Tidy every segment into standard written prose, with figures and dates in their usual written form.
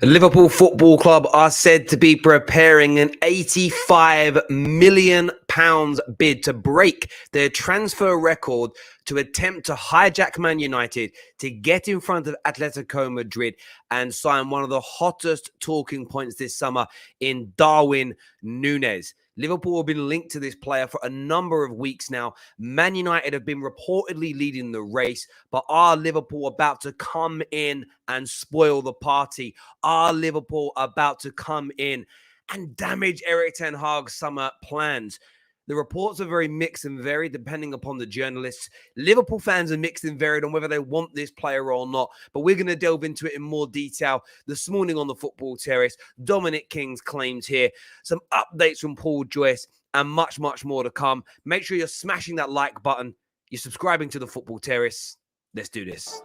The Liverpool Football Club are said to be preparing an £85 million bid to break their transfer record to attempt to hijack Man United to get in front of Atletico Madrid and sign one of the hottest talking points this summer in Darwin Nunez. Liverpool have been linked to this player for a number of weeks now. Man United have been reportedly leading the race, but are Liverpool about to come in and spoil the party? Are Liverpool about to come in and damage Erik ten Hag's summer plans? The reports are very mixed and varied depending upon the journalists. Liverpool fans are mixed and varied on whether they want this player or not. But we're going to delve into it in more detail this morning on the Football Terrace. Dominic King's claims here, some updates from Paul Joyce, and much, much more to come. Make sure you're smashing that like button. You're subscribing to the Football Terrace. Let's do this.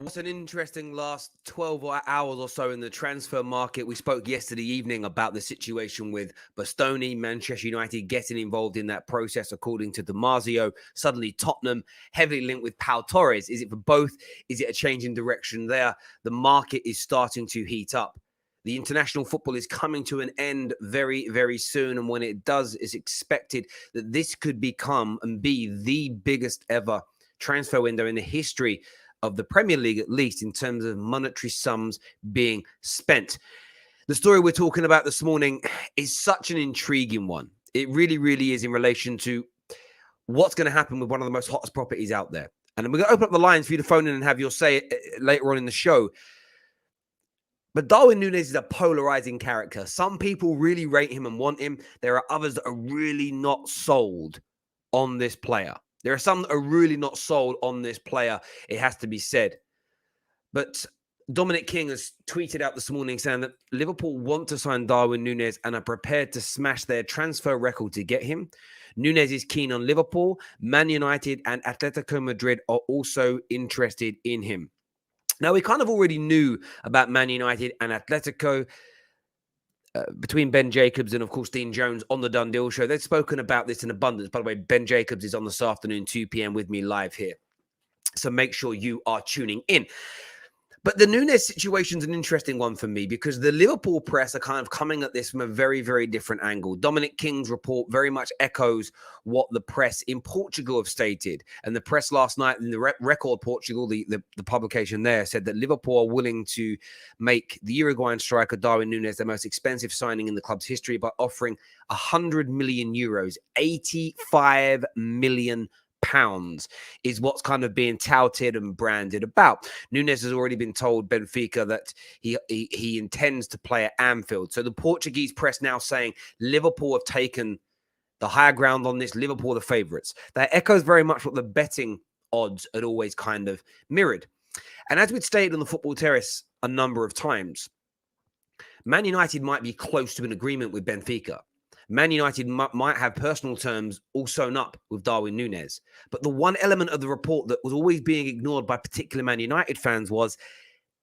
What's an interesting last 12 hours or so in the transfer market. We spoke yesterday evening about the situation with Bastoni, Manchester United getting involved in that process, according to Damasio. Suddenly Tottenham heavily linked with Pau Torres. Is it for both? Is it a change in direction there? The market is starting to heat up. The international football is coming to an end very, very soon. And when it does, it's expected that this could become and be the biggest ever transfer window in the history of the Premier League, at least in terms of monetary sums being spent. The story we're talking about this morning is such an intriguing one. It really, really is in relation to what's going to happen with one of the most hottest properties out there. And we're going to open up the lines for you to phone in and have your say later on in the show. But Darwin Nunez is a polarizing character. Some people really rate him and want him. There are others that are really not sold on this player. There are some that are really not sold on this player, it has to be said. But Dominic King has tweeted out this morning saying that Liverpool want to sign Darwin Nunez and are prepared to smash their transfer record to get him. Nunez is keen on Liverpool. Man United and Atletico Madrid are also interested in him. Now, we kind of already knew about Man United and Atletico. Between Ben Jacobs and, of course, Dean Jones on the Done Deal show. They've spoken about this in abundance. By the way, Ben Jacobs is on this afternoon, 2 p.m. with me live here. So make sure you are tuning in. But the Nunez situation is an interesting one for me because the Liverpool press are kind of coming at this from a very, very different angle. Dominic King's report very much echoes what the press in Portugal have stated. And the press last night in the Record Portugal, the publication there, said that Liverpool are willing to make the Uruguayan striker Darwin Nunez the most expensive signing in the club's history by offering 100 million euros, 85 million pounds is what's kind of being touted and branded about. Nunez has already been told Benfica that he intends to play at Anfield. So the Portuguese press now saying Liverpool have taken the higher ground on this. Liverpool are the favourites. That echoes very much what the betting odds had always kind of mirrored. And as we'd stated on the Football Terrace a number of times, Man United might be close to an agreement with Benfica. Man United might have personal terms all sewn up with Darwin Nunez. But the one element of the report that was always being ignored by particular Man United fans was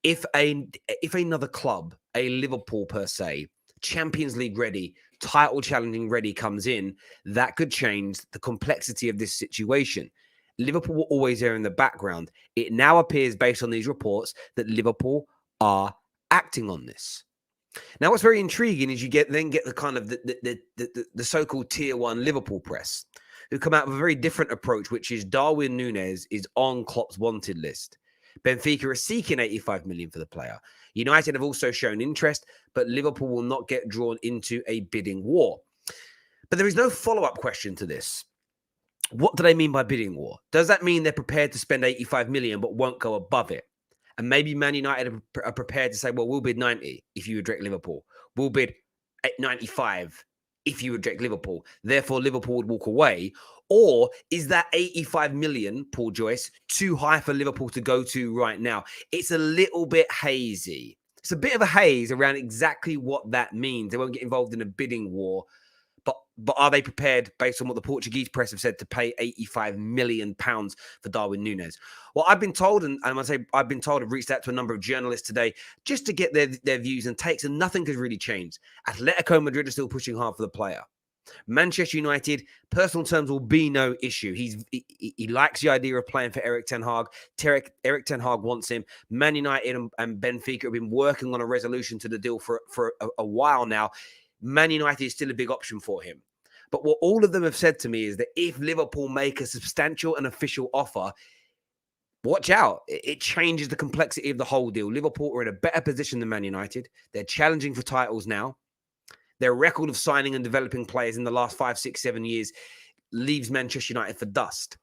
if another club, a Liverpool per se, Champions League ready, title challenging ready comes in, that could change the complexity of this situation. Liverpool were always there in the background. It now appears, based on these reports, that Liverpool are acting on this. Now, what's very intriguing is you get the kind of the so-called tier one Liverpool press who come out with a very different approach, which is Darwin Nunez is on Klopp's wanted list. Benfica are seeking 85 million for the player. United have also shown interest, but Liverpool will not get drawn into a bidding war. But there is no follow-up question to this. What do they mean by bidding war? Does that mean they're prepared to spend 85 million but won't go above it? And maybe Man United are prepared to say, well, we'll bid 90 if you reject Liverpool. We'll bid 95 if you reject Liverpool. Therefore, Liverpool would walk away. Or is that 85 million, Paul Joyce, too high for Liverpool to go to right now? It's a little bit hazy. It's a bit of a haze around exactly what that means. They won't get involved in a bidding war. But are they prepared, based on what the Portuguese press have said, to pay £85 million for Darwin Nunez? Well, I've been told, and I say I've been told, I've reached out to a number of journalists today just to get their views and takes, and nothing has really changed. Atletico Madrid are still pushing hard for the player. Manchester United, personal terms will be no issue. He likes the idea of playing for Erik ten Hag. Erik ten Hag wants him. Man United and Benfica have been working on a resolution to the deal for a while now. Man United is still a big option for him. But what all of them have said to me is that if Liverpool make a substantial and official offer, watch out. It changes the complexity of the whole deal. Liverpool are in a better position than Man United. They're challenging for titles now. Their record of signing and developing players in the last 5, 6, 7 years leaves Manchester United for dust.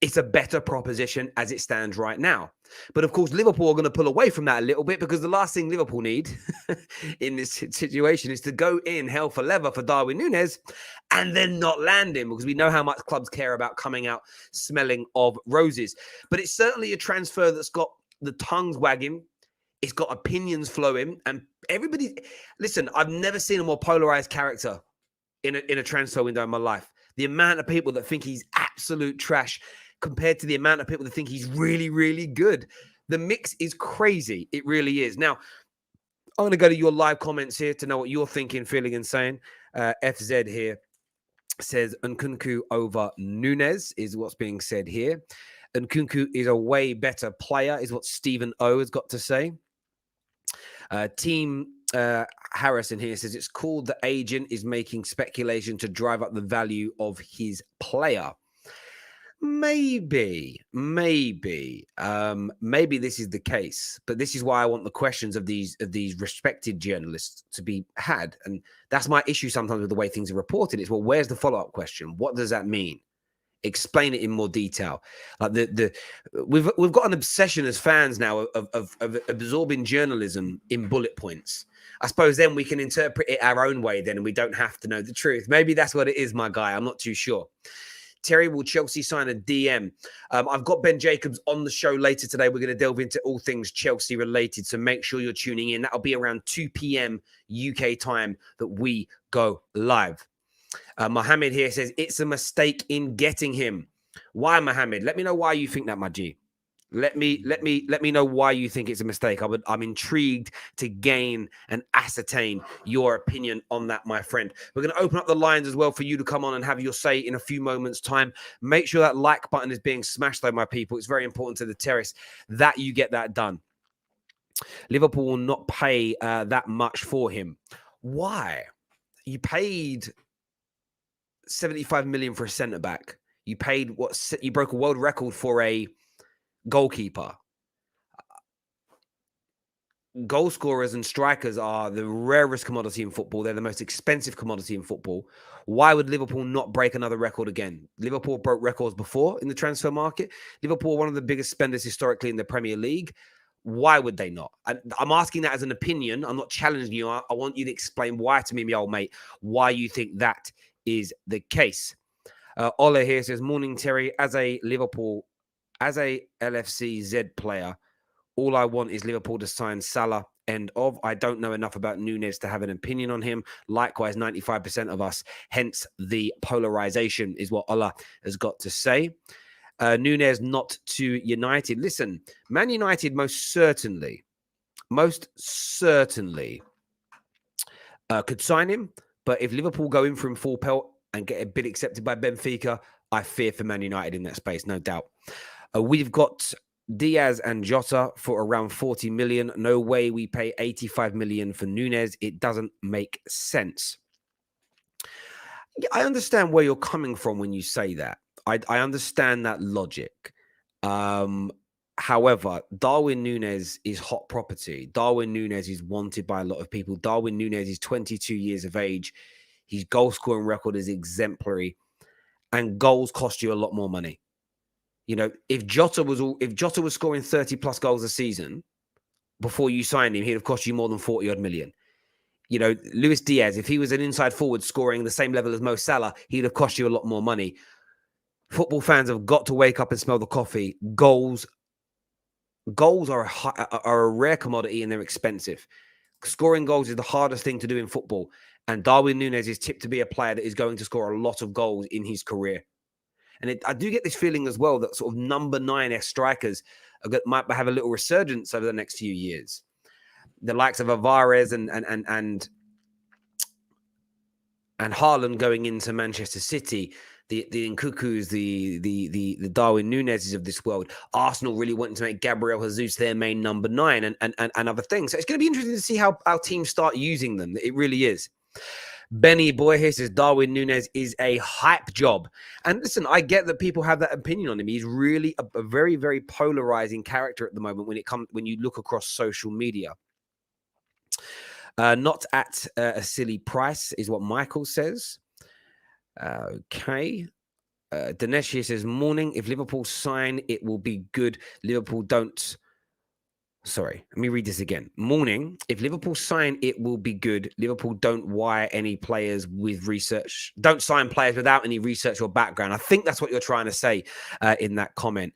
It's a better proposition as it stands right now. But of course, Liverpool are going to pull away from that a little bit, because the last thing Liverpool need in this situation is to go in hell for leather for Darwin Nunez and then not land him, because we know how much clubs care about coming out smelling of roses. But it's certainly a transfer that's got the tongues wagging. It's got opinions flowing, and everybody... Listen, I've never seen a more polarized character in a transfer window in my life. The amount of people that think he's absolute trash compared to the amount of people that think he's really, really good. The mix is crazy. It really is. Now, I'm going to go to your live comments here to know what you're thinking, feeling, and saying. FZ here says Nkunku over Nunez is what's being said here. Nkunku is a way better player, is what Stephen O has got to say. Team Harrison here says it's called the agent is making speculation to drive up the value of his player. Maybe this is the case, but this is why I want the questions of these respected journalists to be had, and that's my issue sometimes with the way things are reported. It's, well, where's the follow-up question? What does that mean? Explain it in more detail. Like we've got an obsession as fans now of absorbing journalism in bullet points. I suppose then we can interpret it our own way then, and we don't have to know the truth. Maybe that's what it is, my guy. I'm not too sure. Terry, will Chelsea sign a DM? I've got Ben Jacobs on the show later today. We're going to delve into all things Chelsea related, so make sure you're tuning in. That'll be around 2 p.m. UK time that we go live. Mohammed here says it's a mistake in getting him. Why, Mohammed? Let me know why you think that, my G. Let me know why you think it's a mistake. I'm intrigued to gain and ascertain your opinion on that, my friend. We're going to open up the lines as well for you to come on and have your say in a few moments' time. Make sure that like button is being smashed, though, my people. It's very important to the terrace that you get that done. Liverpool will not pay that much for him. Why? You paid 75 million for a centre back. You paid you broke a world record for a goalkeeper. Goal scorers and strikers are the rarest commodity in football. They're the most expensive commodity in football. Why would Liverpool not break another record again? Liverpool broke records before in the transfer market. Liverpool are one of the biggest spenders historically in the Premier League. Why would they not? I'm asking that as an opinion. I'm not challenging you. I want you to explain why to me, my old mate, why you think that is the case. Ola here says, morning, Terry. As a LFC Z player, all I want is Liverpool to sign Salah. End of. I don't know enough about Nunez to have an opinion on him. Likewise, 95% of us. Hence the polarization is what Ola has got to say. Nunez not to United. Listen, Man United most certainly could sign him. But if Liverpool go in for him full pelt and get a bid accepted by Benfica, I fear for Man United in that space, no doubt. We've got Diaz and Jota for around 40 million. No way we pay 85 million for Nunez. It doesn't make sense. I understand where you're coming from when you say that. I understand that logic. However, Darwin Nunez is hot property. Darwin Nunez is wanted by a lot of people. Darwin Nunez is 22 years of age. His goal scoring record is exemplary, and goals cost you a lot more money. You know, if Jota was scoring 30 plus goals a season before you signed him, he'd have cost you more than 40 odd million. You know, Luis Diaz, if he was an inside forward scoring the same level as Mo Salah, he'd have cost you a lot more money. Football fans have got to wake up and smell the coffee. Goals Goals are a rare commodity and they're expensive. Scoring goals is the hardest thing to do in football. And Darwin Nunez is tipped to be a player that is going to score a lot of goals in his career. And I do get this feeling as well that sort of number 9 strikers might have a little resurgence over the next few years. The likes of Alvarez and Haaland going into Manchester City, the Nkukus, the Darwin Nunezes of this world, Arsenal really wanting to make Gabriel Jesus their main number 9 and other things. So it's going to be interesting to see how our teams start using them. It really is. Benny Boy here says Darwin Nunez is a hype job. And listen, I get that people have that opinion on him. He's really a very, very polarizing character at the moment when you look across social media. Not at a silly price is what Michael says. Okay. Dinesh here says, morning. If Liverpool sign, it will be good. Liverpool don't. Sorry, let me read this again. Morning. If Liverpool sign, it will be good. Liverpool don't wire any players with research. Don't sign players without any research or background. I think that's what you're trying to say in that comment.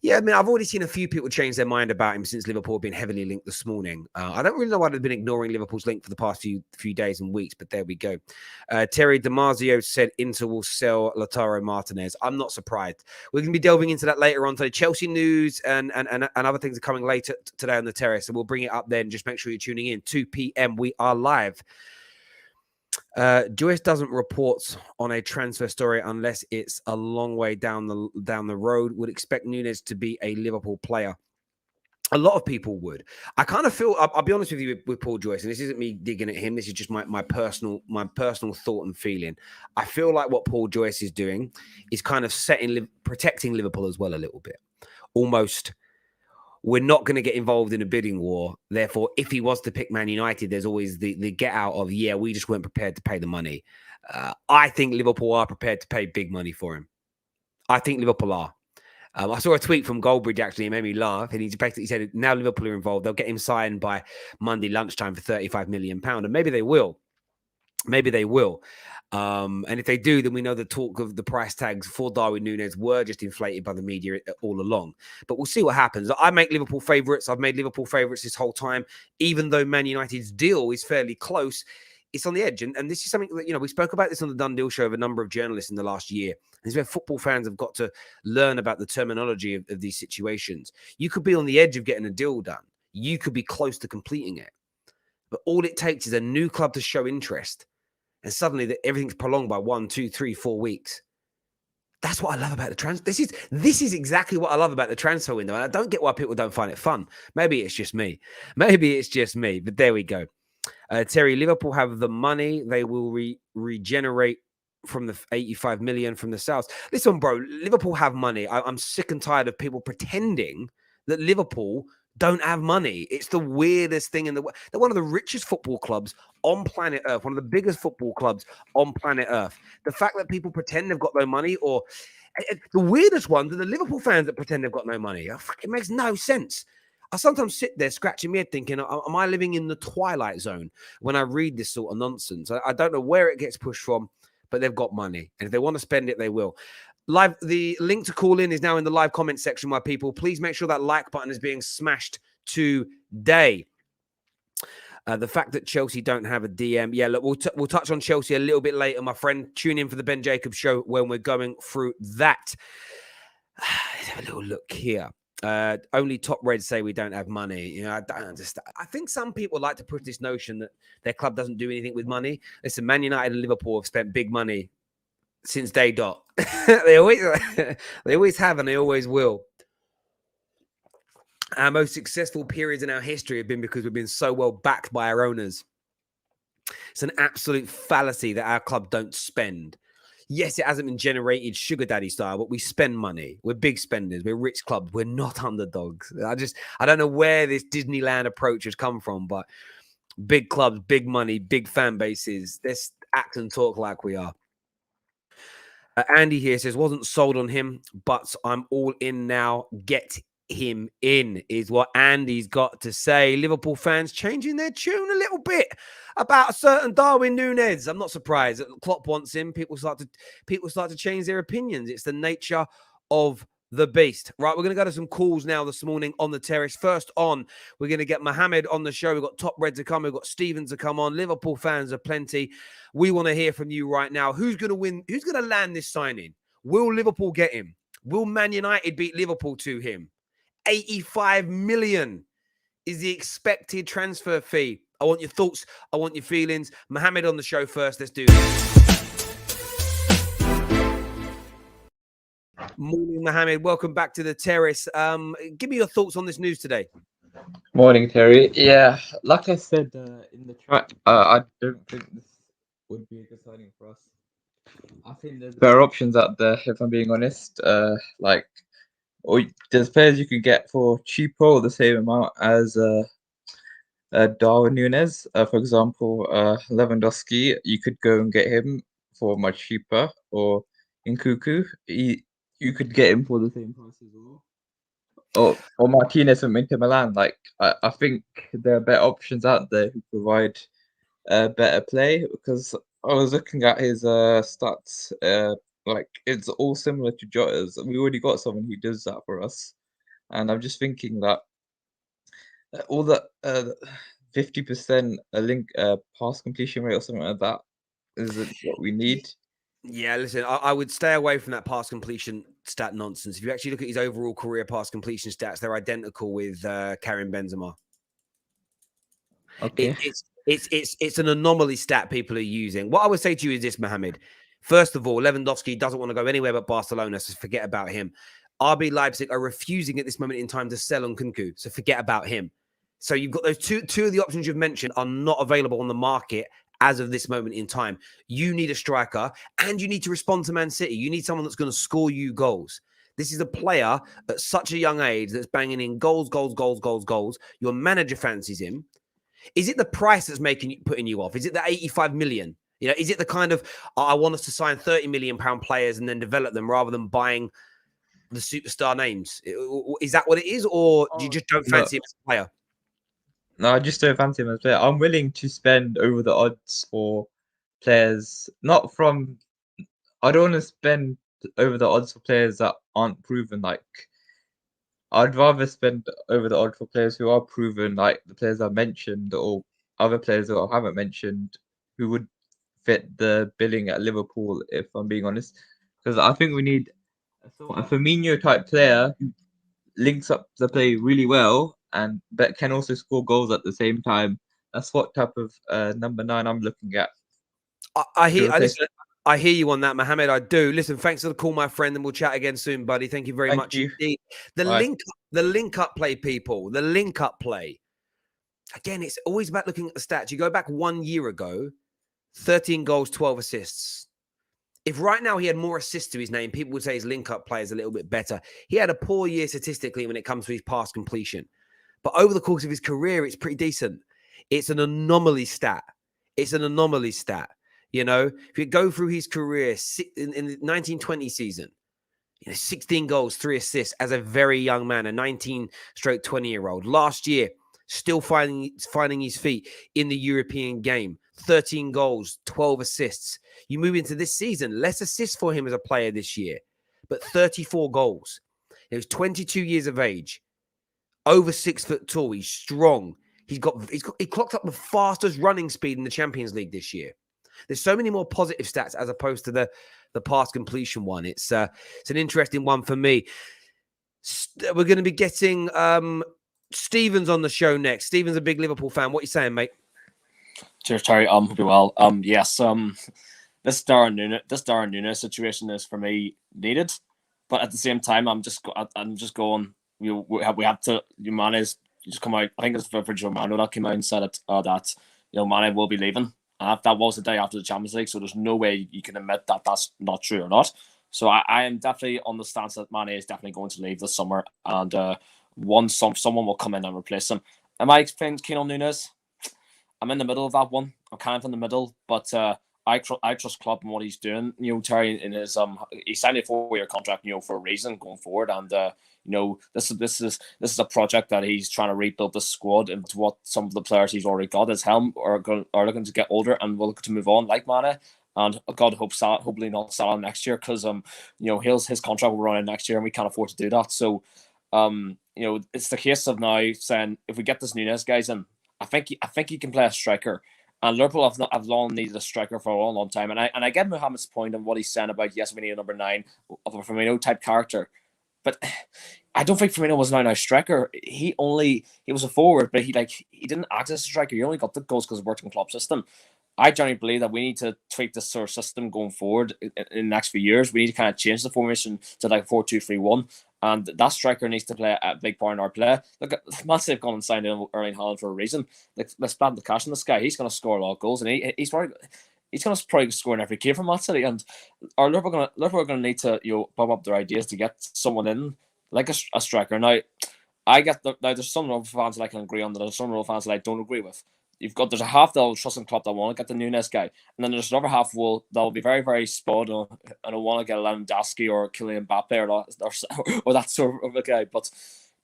Yeah, I mean, I've already seen a few people change their mind about him since Liverpool have been heavily linked this morning. I don't really know why they've been ignoring Liverpool's link for the past few days and weeks, but there we go. Terry DiMarzio said Inter will sell Lautaro Martinez. I'm not surprised. We're going to be delving into that later on today. Chelsea news and other things are coming later today on the terrace, so we'll bring it up then. Just make sure you're tuning in. 2 p.m. We are live. Joyce doesn't report on a transfer story unless it's a long way down the road. Would expect Nunez to be a Liverpool player. A lot of people would. I kind of feel. I'll be honest with you with Paul Joyce, and this isn't me digging at him. This is just my personal thought and feeling. I feel like what Paul Joyce is doing is kind of protecting Liverpool as well a little bit. Almost, we're not going to get involved in a bidding war. Therefore, if he was to pick Man United, there's always the get out of, yeah, we just weren't prepared to pay the money. I think Liverpool are prepared to pay big money for him. I think Liverpool are. I saw a tweet from Goldbridge, actually. It made me laugh. And he basically said, now Liverpool are involved. They'll get him signed by Monday lunchtime for £35 million. And maybe they will. Maybe they will. And if they do, then we know the talk of the price tags for Darwin Nunez were just inflated by the media all along. But we'll see what happens. I make Liverpool favourites. I've made Liverpool favourites this whole time. Even though Man United's deal is fairly close, it's on the edge. And this is something that, we spoke about this on the Done Deal show of a number of journalists in the last year. This is where football fans have got to learn about the terminology of these situations. You could be on the edge of getting a deal done. You could be close to completing it. But all it takes is a new club to show interest. And suddenly everything's prolonged by 1, 2, 3, 4 weeks. That's what I love about the transfer. This is exactly what I love about the transfer window. And I don't get why people don't find it fun. Maybe it's just me. But there we go. Terry, Liverpool have the money. They will regenerate from the 85 million from the South. Listen, bro, Liverpool have money. I'm sick and tired of people pretending that Liverpool don't have money. It's the weirdest thing in the world. They're one of the richest football clubs on planet Earth, one of the biggest football clubs on planet Earth. The fact that people pretend they've got no money, or the weirdest ones are the Liverpool fans that pretend they've got no money. It makes no sense. I sometimes sit there scratching my head thinking, am I living in the twilight zone when I read this sort of nonsense? I don't know where it gets pushed from, but they've got money. And if they want to spend it, they will. Live, the link to call in is now in the live comment section, my people. Please make sure that like button is being smashed today. The fact that Chelsea don't have a DM. Yeah, look, we'll touch on Chelsea a little bit later, my friend. Tune in for the Ben Jacobs show when we're going through that. Let's have a little look here. Only top Reds say we don't have money. I don't understand. I think some people like to push this notion that their club doesn't do anything with money. Listen, Man United and Liverpool have spent big money since day dot. they always have, and they always will. Our most successful periods in our history have been because we've been so well backed by our owners. It's an absolute fallacy that our club don't spend. Yes, it hasn't been generated sugar daddy style, but we spend money. We're big spenders. We're rich clubs. We're not underdogs. I don't know where this Disneyland approach has come from, but big clubs, big money, big fan bases. Let's act and talk like we are. Andy here says, wasn't sold on him, but I'm all in now. Get him in, is what Andy's got to say. Liverpool fans changing their tune a little bit about a certain Darwin Nunez. I'm not surprised that Klopp wants him. People start to change their opinions. It's the nature of the beast. Right, we're going to go to some calls now this morning on the terrace. First on, we're going to get Mohammed on the show. We've got Top Red to come. We've got Stephen to come on. Liverpool fans are plenty. We want to hear from you right now. Who's going to win? Who's going to land this signing? Will Liverpool get him? Will Man United beat Liverpool to him? 85 million is the expected transfer fee. I want your thoughts. I want your feelings. Mohammed on the show first. Let's do this. Morning, Mohammed. Welcome back to the terrace. Give me your thoughts on this news today. Morning, Terry. Yeah, like I said in the chat, I don't think this would be a good signing for us. I think there's better options out there, if I'm being honest. There's players you could get for cheaper or the same amount as Darwin Nunez, for example, Lewandowski. You could go and get him for much cheaper, or Nkunku. You could get him for the same price as well. Or Martinez from Inter Milan. I think there are better options out there who provide better play, because I was looking at his stats. It's all similar to Jota's. We already got someone who does that for us, and I'm just thinking that all the 50% pass completion rate or something like that isn't what we need. Yeah, listen, I would stay away from that pass completion stat nonsense. If you actually look at his overall career pass completion stats, they're identical with Karim Benzema. Okay. It's an anomaly stat people are using. What I would say to you is this, Mohammed. First of all, Lewandowski doesn't want to go anywhere but Barcelona, so forget about him. RB Leipzig are refusing at this moment in time to sell on Nkunku, so forget about him. So you've got those two of the options you've mentioned are not available on the market as of this moment in time. You need a striker, and you need to respond to Man City. You need someone that's going to score you goals. This is a player at such a young age that's banging in goals. Your manager fancies him. Is it the price that's putting you off? Is it the 85 million? You know, is it the kind of, I want us to sign 30 million pound players and then develop them rather than buying the superstar names? Is that what it is, or you just don't fancy him as a player? No, I just don't fancy him as a player. I'm willing to spend over the odds for players, not from. I don't want to spend over the odds for players that aren't proven. I'd rather spend over the odds for players who are proven, like the players I mentioned, or other players that I haven't mentioned, who would fit the billing at Liverpool, if I'm being honest. Because I think we need a Firmino type player who links up the play really well and but can also score goals at the same time. That's what type of number 9 I'm looking at. I hear you on that, Mohammed. I do. Listen, thanks for the call, my friend, and we'll chat again soon, buddy. Thank you very much indeed. The link up play, people. The link up play. Again, it's always about looking at the stats. You go back 1 year ago, 13 goals, 12 assists. If right now he had more assists to his name, people would say his link-up play is a little bit better. He had a poor year statistically when it comes to his pass completion. But over the course of his career, it's pretty decent. It's an anomaly stat. You know, if you go through his career in the 1920 season, 16 goals, 3 assists as a very young man, a 19-20-year-old. Last year, still finding his feet in the European game. 13 goals, 12 assists. You move into this season, less assists for him as a player this year, but 34 goals. He was 22 years of age, over 6 foot tall. He's strong. He clocked up the fastest running speed in the Champions League this year. There's so many more positive stats as opposed to the pass completion one. It's an interesting one for me. We're going to be getting Stevens on the show next. Stevens a big Liverpool fan. What are you saying, mate? Cheers, Terry. Hope you're well. Yes. This Darwin Nunez situation is for me needed, but at the same time, I'm just going. We have to. Mane's just come out. I think it's Fabrizio Romano that came out and said that Mane will be leaving. That was the day after the Champions League, so there's no way you can admit that that's not true or not. So I am definitely on the stance that Mane is definitely going to leave this summer, and someone will come in and replace him. Am I keen on Nunez? I'm in the middle of that one. I'm kind of in the middle, but I trust Klopp and what he's doing. Terry, in his he signed a 4-year contract, for a reason going forward, and this is a project that he's trying to rebuild the squad into what some of the players he's already got. His helm are looking to get older and will look to move on, like Mane. And God hope hopefully not Salah next year, because his contract will run out next year and we can't afford to do that. So it's the case of now saying, if we get this Nunez guys in, I think he can play a striker. And Liverpool have long needed a striker for a long, long time. And I get Mohammed's point on what he's saying about, yes, we need a number 9 of a Firmino type character. But I don't think Firmino was now a striker. He was a forward, but he didn't act as a striker. He only got the goals because of working club system. I generally believe that we need to tweak this sort of system going forward in the next few years. We need to kind of change the formation to 4-2-3-1, and that striker needs to play a big part in our play. Look, Man City have gone and signed in Erling Haaland for a reason. Let's spend the cash on this guy. He's going to score a lot of goals, and he's going to probably score in every game for Man City. And our Liverpool are going to need to bump up their ideas to get someone in like a striker. Now, there's some Liverpool fans that I can agree on. There's some Liverpool fans that I don't agree with. There's a half that will trust in Klopp that want to get the Nunez guy, and then there's another half that'll be very, very spot on and will want to get Lewandowski or Kylian Mbappe or that sort of a guy. But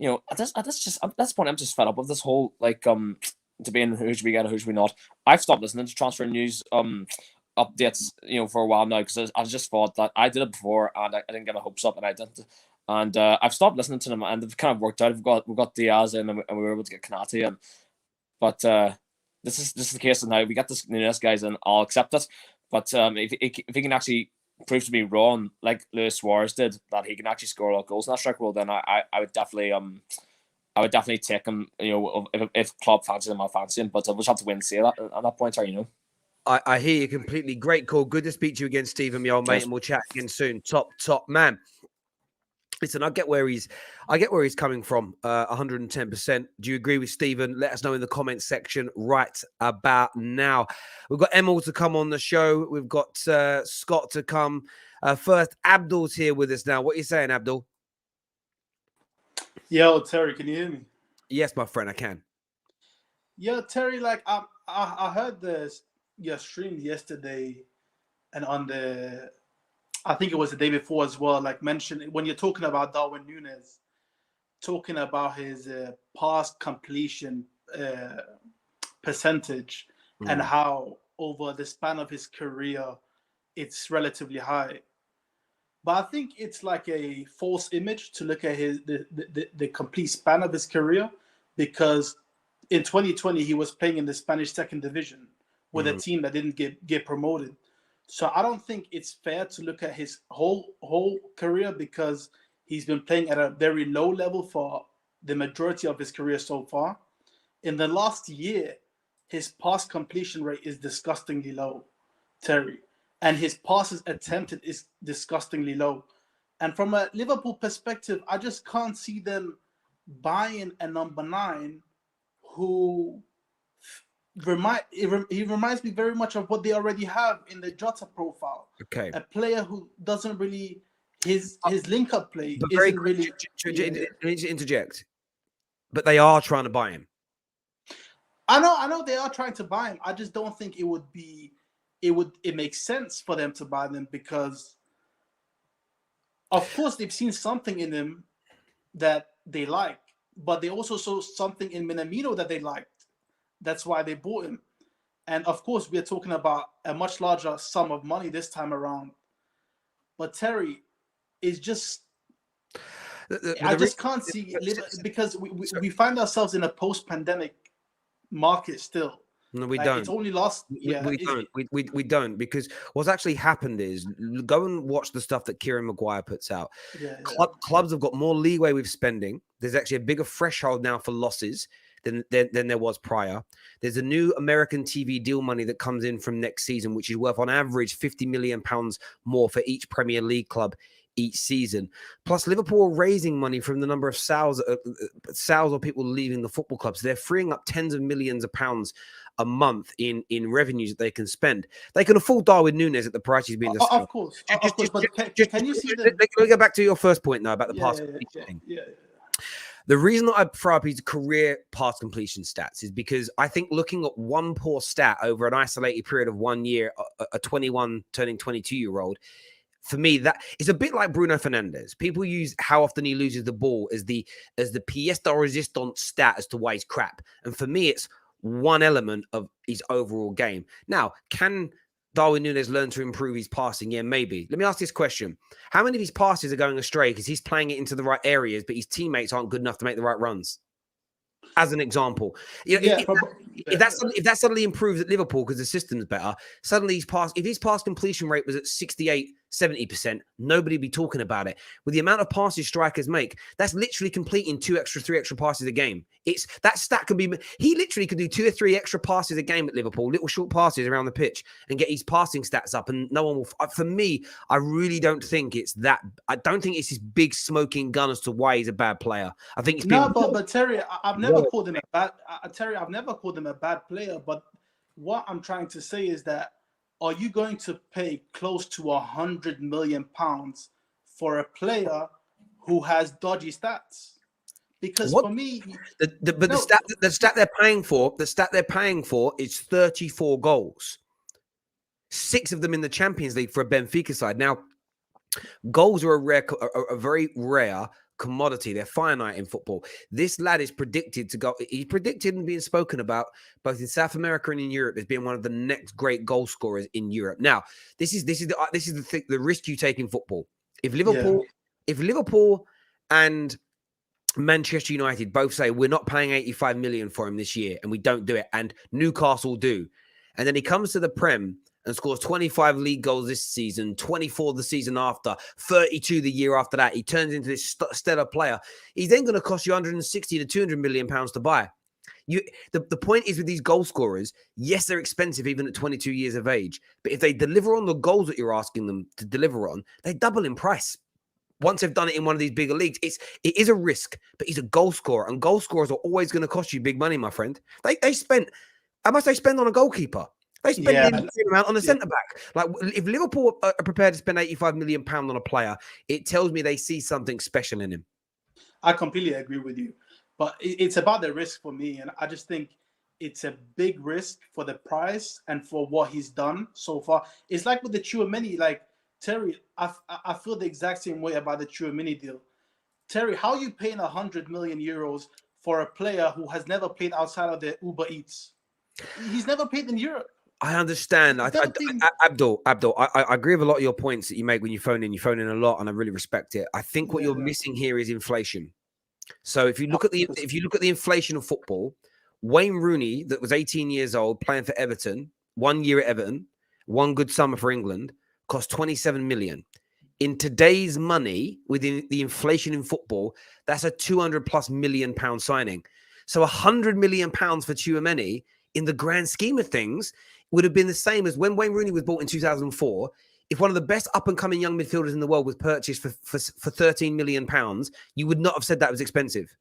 at this point, I'm just fed up with this whole debating who should we get and who should we not. I've stopped listening to transfer news updates for a while now, because I just thought that I did it before and I didn't get my hopes up, and I didn't. And I've stopped listening to them, and they've kind of worked out. We've got Diaz in, and we were able to get Kanate in, but. This is the case, and now we got this Nunez guys, and I'll accept it. But if he can actually prove to be wrong, like Luis Suarez did, that he can actually score a lot of goals in that striker role, then I would definitely take him. If Klopp fancies him, I'll fancy him. But I'll just have to wait and see that at that point. I hear you completely. Great call. Good to speak to you again, Stephen, my old mate, and we'll chat again soon. Top man. Listen, I get where he's coming from, 110%. Do you agree with Stephen? Let us know in the comments section right about now. We've got Emil to come on the show. We've got Scott to come. First, Abdul's here with us now. What are you saying, Abdul? Yo, Terry, can you hear me? Yes, my friend, I can. Yeah, Terry, I heard your stream yesterday, and on I think it was the day before as well, mentioned when you're talking about Darwin Nunez, talking about his pass completion percentage and how over the span of his career, it's relatively high. But I think it's like a false image to look at the complete span of his career, because in 2020, he was playing in the Spanish second division with a team that didn't get promoted. So I don't think it's fair to look at his whole career, because he's been playing at a very low level for the majority of his career so far. In the last year, his pass completion rate is disgustingly low, Terry. And his passes attempted is disgustingly low. And from a Liverpool perspective, I just can't see them buying a number 9 who... he reminds me very much of what they already have in the Jota profile. Okay, a player who doesn't really his link-up play isn't really. I need to interject, but they are trying to buy him. I know they are trying to buy him. I just don't think it makes sense for them to buy them, because of course they've seen something in him that they like, but they also saw something in Minamino that they liked. That's why they bought him. And of course, we're talking about a much larger sum of money this time around. But Terry is just... I just can't see... because we find ourselves in a post-pandemic market still. No, we don't. It's only lost... We don't, because what's actually happened is, go and watch the stuff that Kieran Maguire puts out. Clubs have got more leeway with spending. There's actually a bigger threshold now for losses than there was prior. There's a new American TV deal money that comes in from next season, which is worth on average £50 million more for each Premier League club each season. Plus, Liverpool are raising money from the number of sales or people leaving the football clubs. So they're freeing up tens of millions of pounds a month in revenues that they can spend. They can afford Darwin Nunez at the price he's being discussed. Of course. But can you see the... Let me go back to your first point now about the pass completion thing. The reason that I throw up his career pass completion stats is because I think looking at one poor stat over an isolated period of 1 year, a 21 turning 22-year-old, for me, that is a bit like Bruno Fernandes. People use how often he loses the ball as the pièce de résistance stat as to why he's crap. And for me, it's one element of his overall game. Now, can Darwin Nunez learned to improve his passing? Yeah, maybe. Let me ask this question. How many of his passes are going astray because he's playing it into the right areas, but his teammates aren't good enough to make the right runs? As an example, you know, if that suddenly improves at Liverpool because the system's better, suddenly if his pass completion rate was at 68, 70%, nobody would be talking about it. With the amount of passes strikers make, that's literally completing 3 extra passes a game. That stat can be, he literally could do 2 or 3 extra passes a game at Liverpool, little short passes around the pitch and get his passing stats up. And no one will, for me, I really don't think it's that. I don't think it's this big smoking gun as to why he's a bad player. I think it's but Terry, I've never called him a bad. Terry, I've never called him a bad player. But what I'm trying to say is that, are you going to pay close to £100 million for a player who has dodgy stats? Because for me, the stat they're paying for is 34 goals, 6 of them in the Champions League for a Benfica side. Now, goals are a very rare commodity. They're finite in football. This lad is predicted to go. He's predicted and being spoken about both in South America and in Europe as being one of the next great goal scorers in Europe. Now, this is the risk you take in football. If Liverpool and Manchester United both say we're not paying 85 million for him this year, and we don't do it, and Newcastle do, and then he comes to the Prem and scores 25 league goals this season, 24 the season after, 32 the year after that, he turns into this stellar player. He's then going to cost you 160 to 200 million pounds to buy. The point is with these goal scorers, yes, they're expensive even at 22 years of age, but if they deliver on the goals that you're asking them to deliver on, they double in price. Once they've done it in one of these bigger leagues, it is a risk, but he's a goal scorer, and goal scorers are always going to cost you big money, my friend. They spent, how much they spend on a goalkeeper? They spend the amount on a centre back. Like, if Liverpool are prepared to spend 85 million pounds on a player, it tells me they see something special in him. I completely agree with you, but it's about the risk for me, and I just think it's a big risk for the price and for what he's done so far. It's like with the Tchouaméni, like, Terry, I feel the exact same way about the Tchouaméni deal. Terry, how are you paying 100 million euros for a player who has never played outside of the Uber Eats? He's never played in Europe. I understand. Abdul, I agree with a lot of your points that you make when you phone in. You phone in a lot, and I really respect it. I think what you're missing here is inflation. So if you look at the inflation of football, Wayne Rooney, that was 18 years old, playing for Everton, 1 year at Everton, one good summer for England, cost 27 million. In today's money, with the inflation in football, that's a 200+ million pound signing. So 100 million pounds for Tchouaméni, in the grand scheme of things, would have been the same as when Wayne Rooney was bought in 2004. If one of the best up-and-coming young midfielders in the world was purchased for 13 million pounds, you would not have said that was expensive.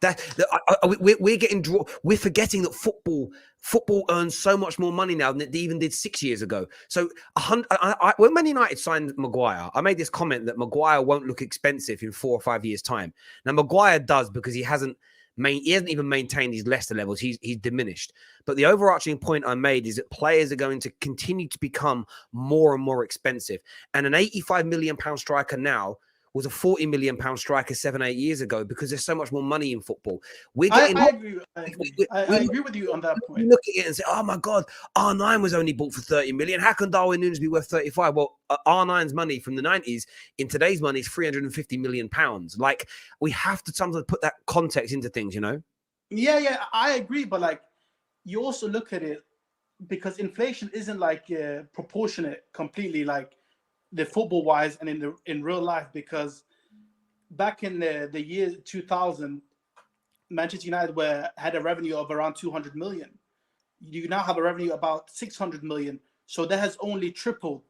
We're forgetting that football earns so much more money now than it even did 6 years ago. So when Man United signed Maguire, I made this comment that Maguire won't look expensive in 4 or 5 years' time. Now Maguire does, because he hasn't even maintained his Leicester levels. He's diminished. But the overarching point I made is that players are going to continue to become more and more expensive. And an 85 million pound striker now was a 40 million pound striker 7-8 years ago, because there's so much more money in football. I agree with you on that point. You look at it and say, oh my God, R9 was only bought for 30 million. How can Darwin Nunez be worth 35? Well, R9's money from the 90s in today's money is 350 million pounds. Like, we have to sometimes put that context into things, you know? Yeah, I agree. But like, you also look at it, because inflation isn't like proportionate completely, like the football wise and in real life, because back in the year 2000, Manchester United had a revenue of around 200 million. You now have a revenue about 600 million. So that has only tripled.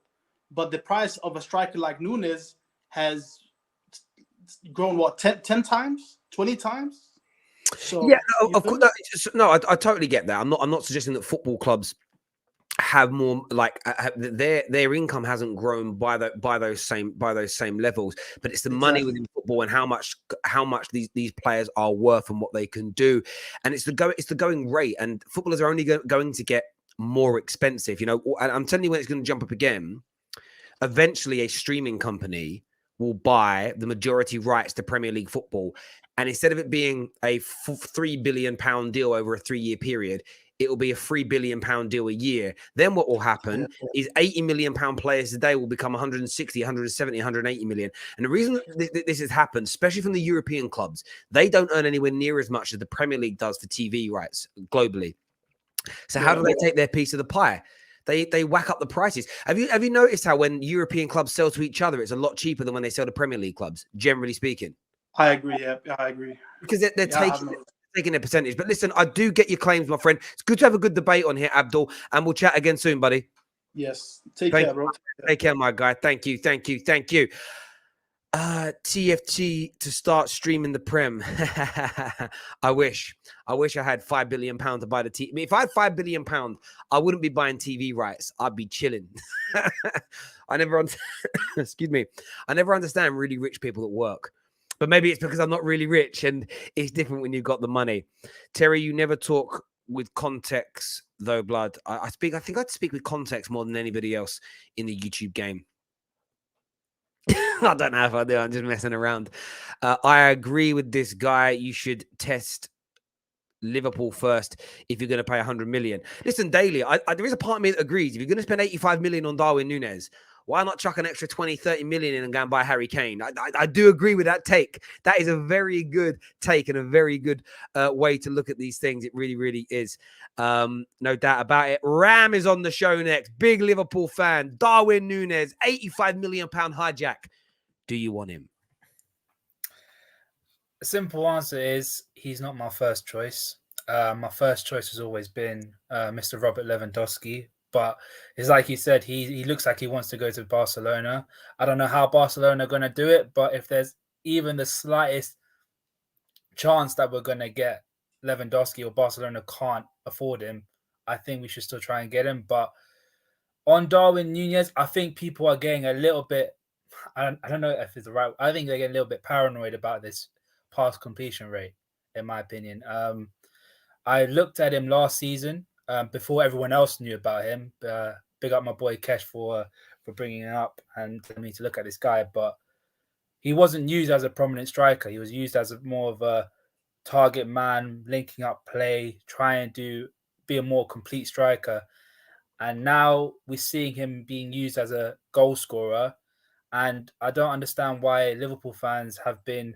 But the price of a striker like Nunez has grown, what, 10 times, 20 times? So yeah, no, of course. No, I totally get that. I'm not suggesting that football clubs have more, like, their income hasn't grown by those same levels, but it's the money within football and how much these players are worth and what they can do, and it's the going rate, and footballers are only going to get more expensive, you know. And I'm telling you, when it's going to jump up again, eventually a streaming company will buy the majority rights to Premier League football. And instead of it being a £3 billion deal over a 3-year period, it will be a £3 billion deal a year. Then what will happen is £80 million players today will become 160, 170, 180 million. And the reason this has happened, especially from the European clubs, they don't earn anywhere near as much as the Premier League does for TV rights globally. So how do they take their piece of the pie? They whack up the prices. Have you noticed how when European clubs sell to each other, it's a lot cheaper than when they sell to Premier League clubs, generally speaking? I agree. Yeah, I agree. Because they're taking their percentage. But listen, I do get your claims, my friend. It's good to have a good debate on here, Abdul, and we'll chat again soon, buddy. Yes. Take care, bro. Take care, my guy. Thank you. TFT to start streaming the Prem. I wish I had £5 billion to buy the TV. I mean, if I had £5 billion, I wouldn't be buying TV rights. I'd be chilling. Excuse me. I never understand really rich people at work. But maybe it's because I'm not really rich, and it's different when you've got the money. Terry, you never talk with context, though, blood. I think I'd speak with context more than anybody else in the YouTube game. I don't know if I do. I'm just messing around. I agree with this guy. You should test Liverpool first if you're going to pay 100 million. Listen, Daily, there is a part of me that agrees. If you're going to spend 85 million on Darwin Nunez, why not chuck an extra 20, 30 million in and go and buy Harry Kane? I do agree with that take. That is a very good take and a very good way to look at these things. It really, really is. No doubt about it. Ram is on the show next. Big Liverpool fan. Darwin Nunez, £85 million hijack. Do you want him? The simple answer is he's not my first choice. My first choice has always been Mr. Robert Lewandowski. But it's like you said, he looks like he wants to go to Barcelona. I don't know how Barcelona are going to do it, but if there's even the slightest chance that we're going to get Lewandowski or Barcelona can't afford him, I think we should still try and get him. But on Darwin Nunez, I think people are getting a little bit, I don't know if it's the right, I think they're getting a little bit paranoid about this pass completion rate, in my opinion. I looked at him last season. Before everyone else knew about him. Big up my boy Kesh for bringing it up and telling me to look at this guy. But he wasn't used as a prominent striker. He was used as more of a target man, linking up play, trying to be a more complete striker. And now we're seeing him being used as a goal scorer. And I don't understand why Liverpool fans have been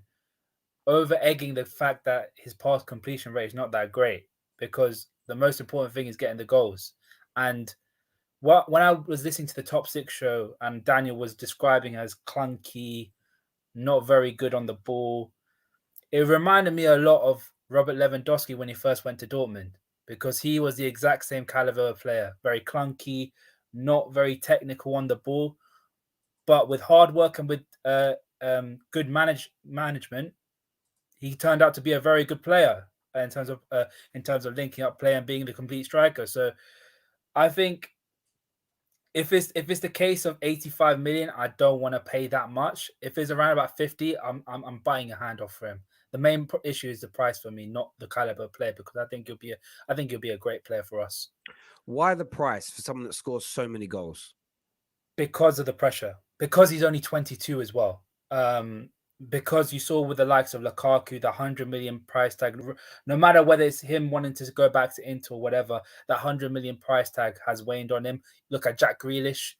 over-egging the fact that his pass completion rate is not that great, because the most important thing is getting the goals. And when I was listening to the Top 6 show and Daniel was describing as clunky, not very good on the ball, it reminded me a lot of Robert Lewandowski when he first went to Dortmund, because he was the exact same caliber of player. Very clunky, not very technical on the ball, but with hard work and with good management, he turned out to be a very good player in terms of linking up play and being the complete striker. So I think if it's the case of 85 million, I don't want to pay that much. If it's around about 50, I'm buying a hand off for him. The main issue is the price for me, not the caliber of player, because I think he'll be a great player for us. Why the price for someone that scores so many goals? Because of the pressure. Because he's only 22 as well. Because you saw with the likes of Lukaku, the 100 million price tag, no matter whether it's him wanting to go back to Inter or whatever, that 100 million price tag has waned on him. Look at Jack Grealish.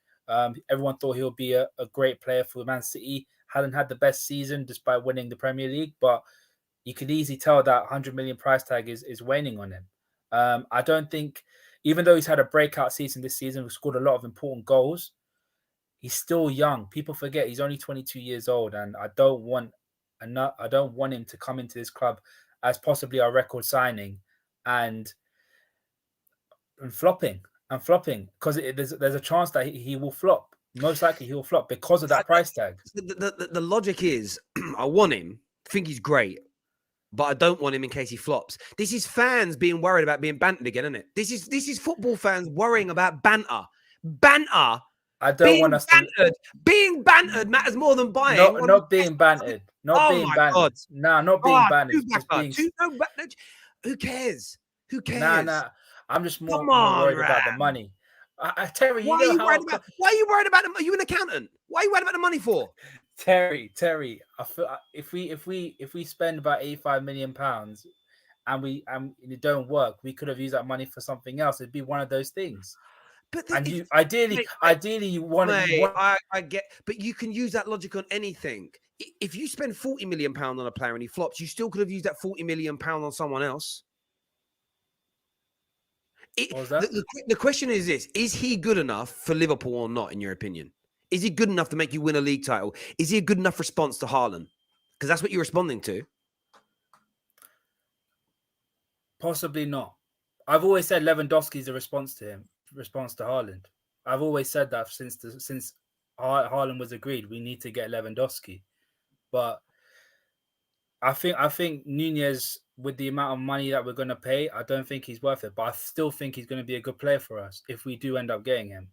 Everyone thought he'll be a great player for Man City. Hadn't had the best season despite winning the Premier League, but you could easily tell that 100 million price tag is waning on him. I don't think, even though he's had a breakout season this season, scored a lot of important goals, he's still young. People forget he's only 22 years old, and I don't want him to come into this club as possibly a record signing and flopping because there's a chance that he will flop. Most likely he will flop because of that price tag. The logic is, I want him, think he's great, but I don't want him in case he flops. This is fans being worried about being bantered again, isn't it? This is football fans worrying about banter. Banter. I don't want us being bantered matters more than buying. Not being bantered. Not being bantered. God. No, not being bantered. Who cares? Who cares? Nah. I'm just more worried about the money. Terry, why are you worried about the money? Are you an accountant? Why are you worried about the money for? Terry, I feel if we spend about £85 million and it don't work, we could have used that money for something else. It'd be one of those things. But And you ideally you want I get, but you can use that logic on anything. If you spend £40 million on a player and he flops, you still could have used that £40 million on someone else. The question is this: is he good enough for Liverpool or not? In your opinion, is he good enough to make you win a league title? Is he a good enough response to Haaland? Because that's what you're responding to. Possibly not. I've always said Lewandowski's a response to Haaland. I've always said that since Haaland was agreed. We need to get Lewandowski, but I think Nunez, with the amount of money that we're going to pay, I don't think he's worth it. But I still think he's going to be a good player for us if we do end up getting him.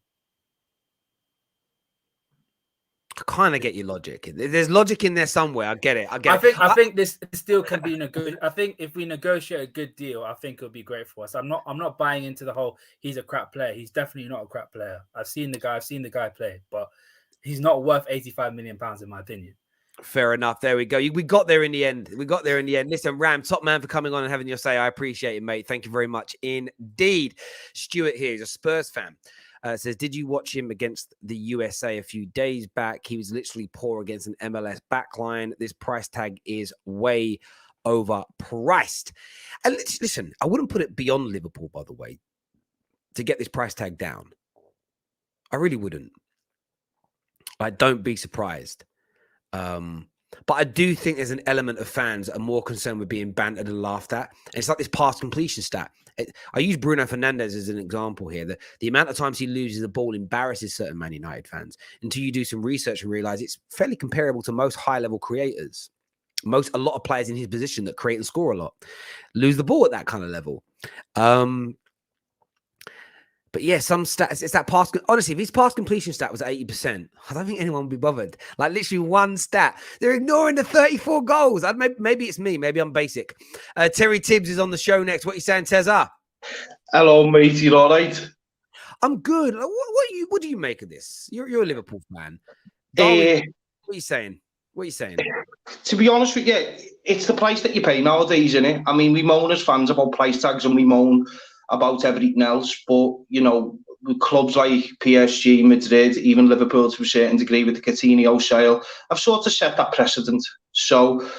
I kind of get your logic. There's logic in there somewhere. I get it. I think this deal can be negotiated. I think if we negotiate a good deal, I think it'll be great for us. I'm not buying into the whole he's a crap player. He's definitely not a crap player. I've seen the guy play, but he's not worth £85 million in my opinion. Fair enough. There we go. We got there in the end. Listen, Ram, top man for coming on and having your say. I appreciate it, mate. Thank you very much indeed. Stuart here, he's a Spurs fan. Says, did you watch him against the USA a few days back? He was literally poor against an MLS backline. This price tag is way overpriced. And listen, I wouldn't put it beyond Liverpool, by the way, to get this price tag down. I really wouldn't. Don't be surprised. But I do think there's an element of fans that are more concerned with being bantered and laughed at. And it's like this pass completion stat. I use Bruno Fernandes as an example here. The amount of times he loses the ball embarrasses certain Man United fans until you do some research and realize it's fairly comparable to most high-level creators. A lot of players in his position that create and score a lot lose the ball at that kind of level. But yeah, some stats, it's that pass. Honestly, if his pass completion stat was 80%, I don't think anyone would be bothered. Like literally one stat. They're ignoring the 34 goals. Maybe it's me. Maybe I'm basic. Terry Tibbs is on the show next. What are you saying, Tezza? Hello, mate. You all right? I'm good. What do you make of this? You're a Liverpool fan. Darwin, what are you saying? To be honest with you, it's the price that you pay nowadays, isn't it? I mean, we moan as fans about price tags and we moan about everything else, but clubs like PSG, Madrid, even Liverpool to a certain degree with the Coutinho sale, have sort of set that precedent. So,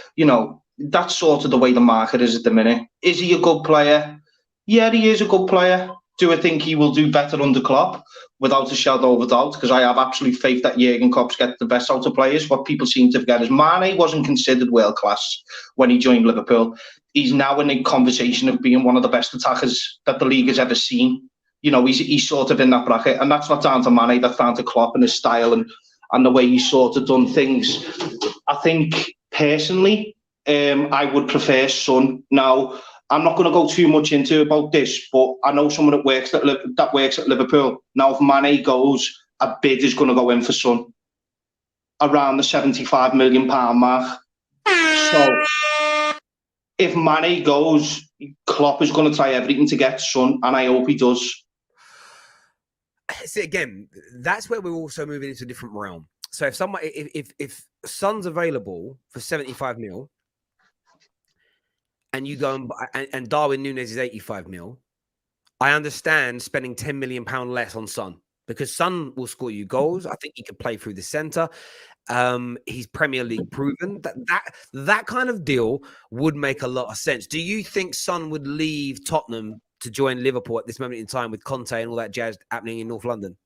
that's sort of the way the market is at the minute. Is he a good player? Yeah, he is a good player. Do I think he will do better under Klopp? Without a shadow of a doubt, because I have absolute faith that Jurgen Klopp's get the best out of players. What people seem to forget is Mane wasn't considered world class when he joined Liverpool. He's now in a conversation of being one of the best attackers that the league has ever seen. He's sort of in that bracket, and that's not down to Mane, that's down to Klopp and his style and the way he's sort of done things. I think personally, I would prefer Son. Now, I'm not going to go too much into about this, but I know someone that works at Liverpool. Now, if Mane goes, a bid is going to go in for Son around the £75 million mark. So, if Mane goes, Klopp is going to try everything to get Son, and I hope he does. See, again, that's where we're also moving into a different realm. So, if Son's available for 75 mil, and you go and Darwin Nunez is 85 mil, I understand spending £10 million less on Son because Son will score you goals. I think he can play through the centre. He's Premier League proven. That kind of deal would make a lot of sense. Do you think Son would leave Tottenham to join Liverpool at this moment in time with Conte and all that jazz happening in North London?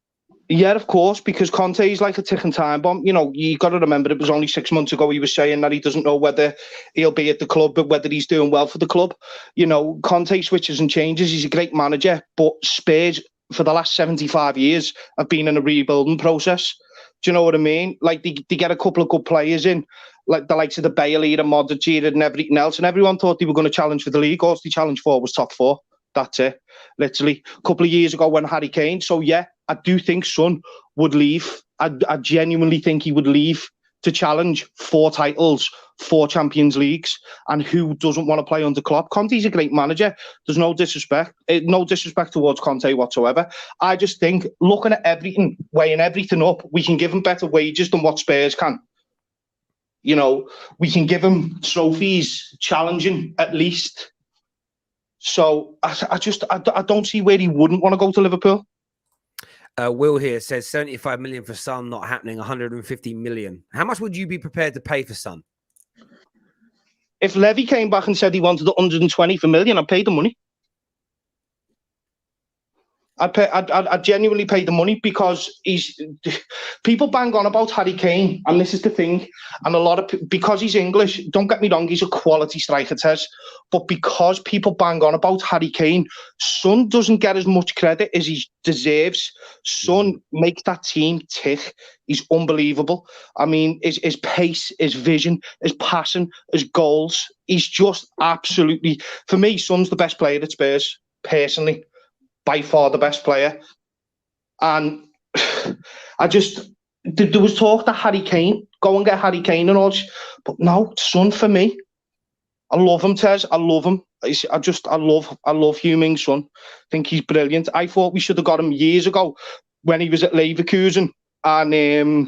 Yeah, of course, because Conte is like a ticking time bomb. You got to remember it was only 6 months ago he was saying that he doesn't know whether he'll be at the club, but whether he's doing well for the club. Conte switches and changes. He's a great manager, but Spurs for the last 75 years have been in a rebuilding process. Do you know what I mean? Like they get a couple of good players in, like the likes of the Bailey and Modric and everything else, and everyone thought they were going to challenge for the league. All they challenged for was top four. That's it. Literally a couple of years ago when Harry Kane. So yeah, I do think Son would leave. I genuinely think he would leave to challenge 4 titles, 4 Champions Leagues. And who doesn't want to play under Klopp? Conte's a great manager. There's no disrespect towards Conte whatsoever. I just think looking at everything, weighing everything up, we can give him better wages than what Spurs can. You know, we can give him trophies, challenging at least. So I don't see where he wouldn't want to go to Liverpool. Will here says 75 million for Son, not happening. 150 million. How much would you be prepared to pay for Son? If Levy came back and said he wanted 120 million, I'd pay the money. I'd genuinely pay the money, because people bang on about Harry Kane, and this is the thing, and because he's English, don't get me wrong, he's a quality striker, Tez, but because people bang on about Harry Kane, Son doesn't get as much credit as he deserves. Son makes that team tick. He's unbelievable. I mean, his pace, his vision, his passing, his goals, he's just absolutely, for me, Son's the best player at Spurs, personally. By far the best player. And there was talk that Harry Kane, go and get Harry Kane and all, but no, Son for me. I love him, Tez. I love him. I love Heung-min Son. I think he's brilliant. I thought we should have got him years ago when he was at Leverkusen, and I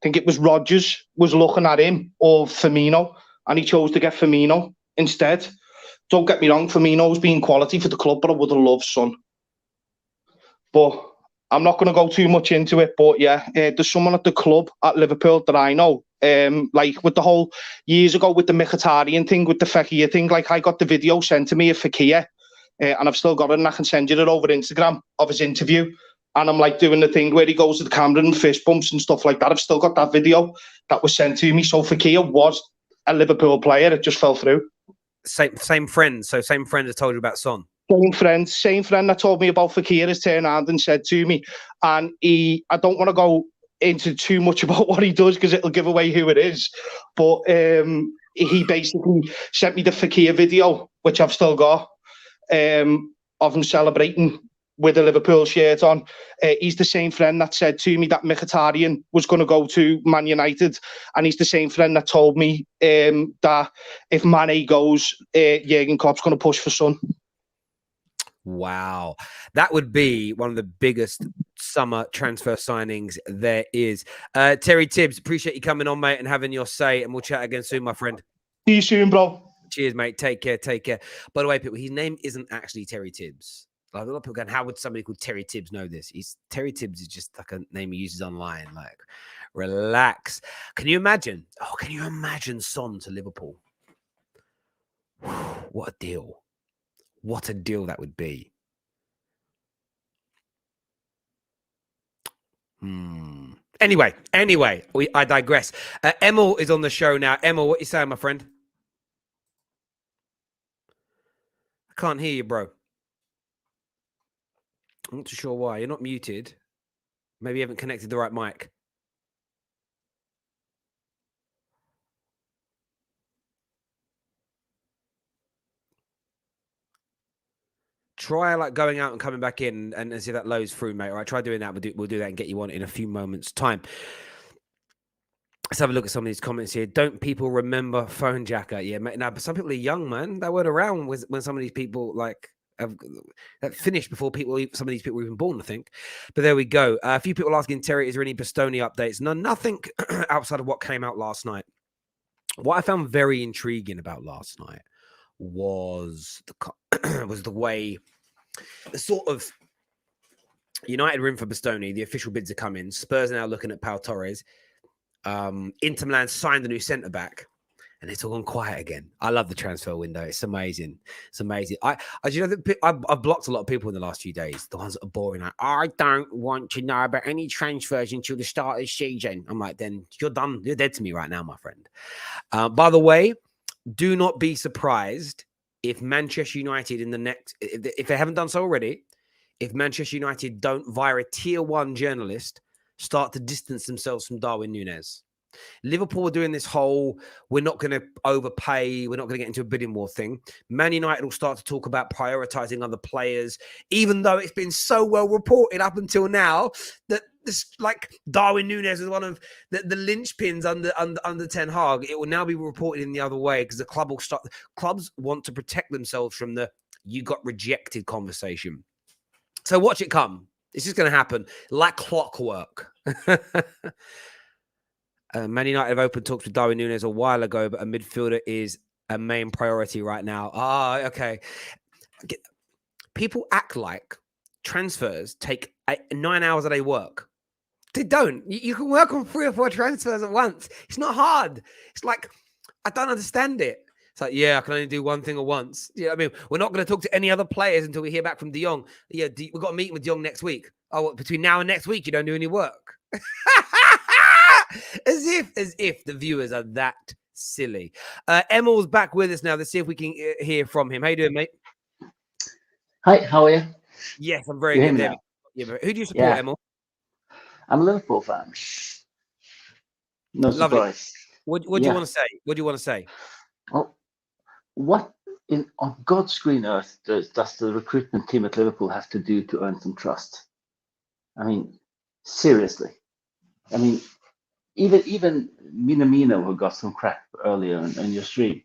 think it was Rodgers was looking at him, or Firmino, and he chose to get Firmino instead. Don't get me wrong, Firmino's been quality for the club, but I would have loved Son. But I'm not going to go too much into it. But yeah, there's someone at the club at Liverpool that I know, like with the whole years ago with the Mkhitaryan thing, with the Fekir thing, like I got the video sent to me of Fekir, and I've still got it, and I can send you it over Instagram of his interview. And I'm like doing the thing where he goes to the camera and fist bumps and stuff like that. I've still got that video that was sent to me. So Fekir was a Liverpool player. It just fell through. Same friend. So same friend has told you about Son. Same friend that told me about Fekir has turned around and said to me, and I don't want to go into too much about what he does because it'll give away who it is, but he basically sent me the Fekir video, which I've still got, of him celebrating with a Liverpool shirt on. He's the same friend that said to me that Mkhitaryan was going to go to Man United, and he's the same friend that told me that if Mane goes, Jurgen Klopp's going to push for Son. Wow. That would be one of the biggest summer transfer signings there is. Terry Tibbs, appreciate you coming on, mate, and having your say, and we'll chat again soon, my friend. See you soon, bro. Cheers, mate. Take care. By the way, people, his name isn't actually Terry Tibbs. Like, a lot of people going, how would somebody called Terry Tibbs know this? Terry Tibbs is just like a name he uses online. Like, relax. Can you imagine? Oh, can you imagine Son to Liverpool? What a deal. What a deal that would be. Anyway, I digress. Emil is on the show now. Emil, what you saying, my friend? I can't hear you, bro. I'm not too sure why. You're not muted. Maybe you haven't connected the right mic. Try like going out and coming back in and see if that loads through, mate. All right, try doing that. We'll do that and get you on in a few moments' time. Let's have a look at some of these comments here. Don't people remember Phone Jacker? Yeah, mate. No, but some people are young, man. They weren't around when some of these people like have finished before some of these people were even born, I think. But there we go. A few people asking, Terry, is there any Bastoni updates? No, nothing outside of what came out last night. What I found very intriguing about last night was the way the sort of United were in for Bastoni. The official bids are coming. Spurs are now looking at Pau Torres. Inter Milan signed a new centre back, and it's all gone quiet again. I love the transfer window. It's amazing. It's amazing. I've blocked a lot of people in the last few days. The ones that are boring. Like, I don't want to know about any transfers until the start of the season. I'm like, then you're done. You're dead to me right now, my friend. By the way, do not be surprised if Manchester United if they haven't done so already, if Manchester United don't, via a tier 1 journalist, start to distance themselves from Darwin Nunez. Liverpool are doing this whole, we're not going to overpay, we're not going to get into a bidding war thing. Man United will start to talk about prioritizing other players, even though it's been so well reported up until now that this, like, Darwin Nunez is one of the linchpins under Ten Hag. It will now be reported in the other way because the clubs want to protect themselves from the "you got rejected" conversation. So watch it come. It's just going to happen like clockwork. Man United have opened talks with Darwin Nunez a while ago, but a midfielder is a main priority right now. Ah, okay. People act like transfers take 9 hours a day work. They don't. You can work on 3 or 4 transfers at once. It's not hard. It's like, I don't understand it. It's like, yeah, I can only do one thing at once. Yeah, I mean, we're not going to talk to any other players until we hear back from De Jong. Yeah, we've got a meeting with De Jong next week. Oh, what, between now and next week, you don't do any work. as if the viewers are that silly. Emil's back with us now. Let's see if we can hear from him. How you doing, mate? Hi, how are you? Yes, I'm very good. There. Yeah, who do you support, Emil? I'm a Liverpool fan. No surprise. What do you want to say? What do you want to say? Well, what on God's green earth does the recruitment team at Liverpool have to do to earn some trust? I mean, seriously. I mean, even Minamino, who got some crap earlier in your stream,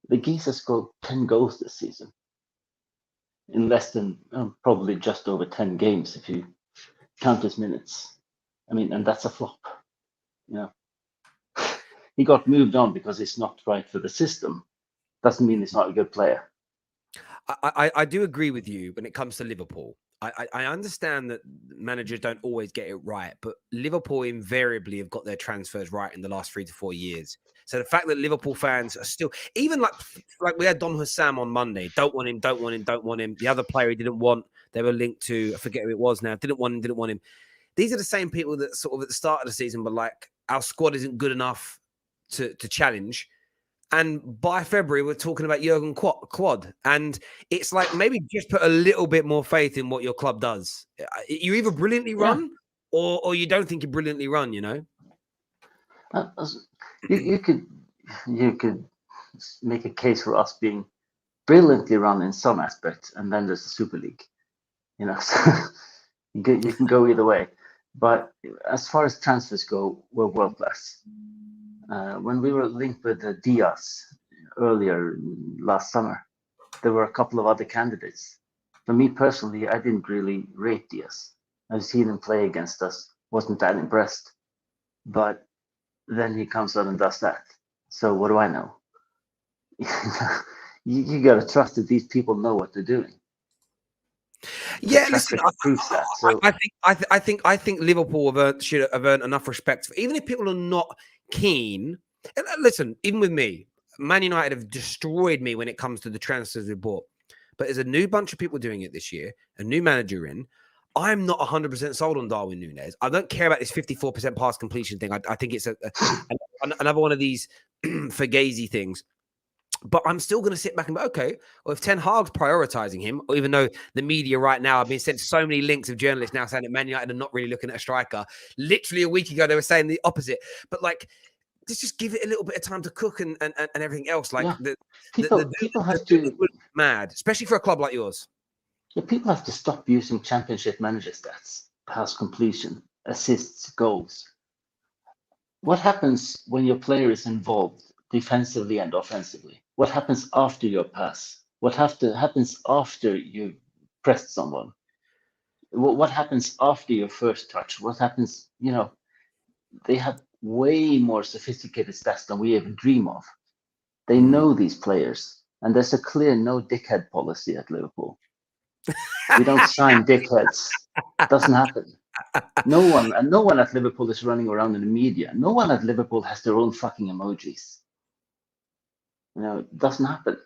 the geese has scored 10 goals this season in less than probably just over 10 games if you count his minutes. I mean, and that's a flop. You know, he got moved on because he's not right for the system. Doesn't mean he's not a good player. I do agree with you when it comes to Liverpool. I understand that managers don't always get it right, but Liverpool invariably have got their transfers right in the last 3 to 4 years. So the fact that Liverpool fans are still, even like we had Don Hussam on Monday, don't want him. The other player he didn't want, they were linked to, I forget who it was now, didn't want him. These are the same people that sort of at the start of the season were like, our squad isn't good enough to challenge. And by February, we're talking about Jurgen Quad. And it's like, maybe just put a little bit more faith in what your club does. You either brilliantly run or you don't think you brilliantly run, you know? You could make a case for us being brilliantly run in some aspects, and then there's the Super League. You know, so you can go either way. But as far as transfers go, we're world class. When we were linked with Diaz earlier last summer, there were a couple of other candidates. For me personally, I didn't really rate Diaz. I've seen him play against us, wasn't that impressed. But then he comes out and does that. So what do I know? you got to trust that these people know what they're doing. Yeah, listen, proves that. So I think Liverpool should have earned enough respect, even if people are not keen. And listen, even with me, Man United have destroyed me when it comes to the transfers we bought. But there's a new bunch of people doing it this year, a new manager in. I'm not 100% sold on Darwin Nunez. I don't care about this 54% pass completion thing. I think it's another one of these Fugazi things. But I'm still going to sit back and be, okay, well, if Ten Hag's prioritizing him, or even though the media right now, I've been sent so many links of journalists now saying that Man United are not really looking at a striker. Literally a week ago, they were saying the opposite. But like, let's just give it a little bit of time to cook and everything else. Like, people have to mad, especially for a club like yours. Yeah, people have to stop using championship manager stats, pass completion, assists, goals. What happens when your player is involved defensively and offensively? What happens after your pass? What happens after you pressed someone? What happens after your first touch? What happens, you know, they have way more sophisticated stats than we even dream of. They know these players, and there's a clear no dickhead policy at Liverpool. We don't sign dickheads. Doesn't happen. No one at Liverpool is running around in the media. No one at Liverpool has their own fucking emojis. You know, it doesn't happen.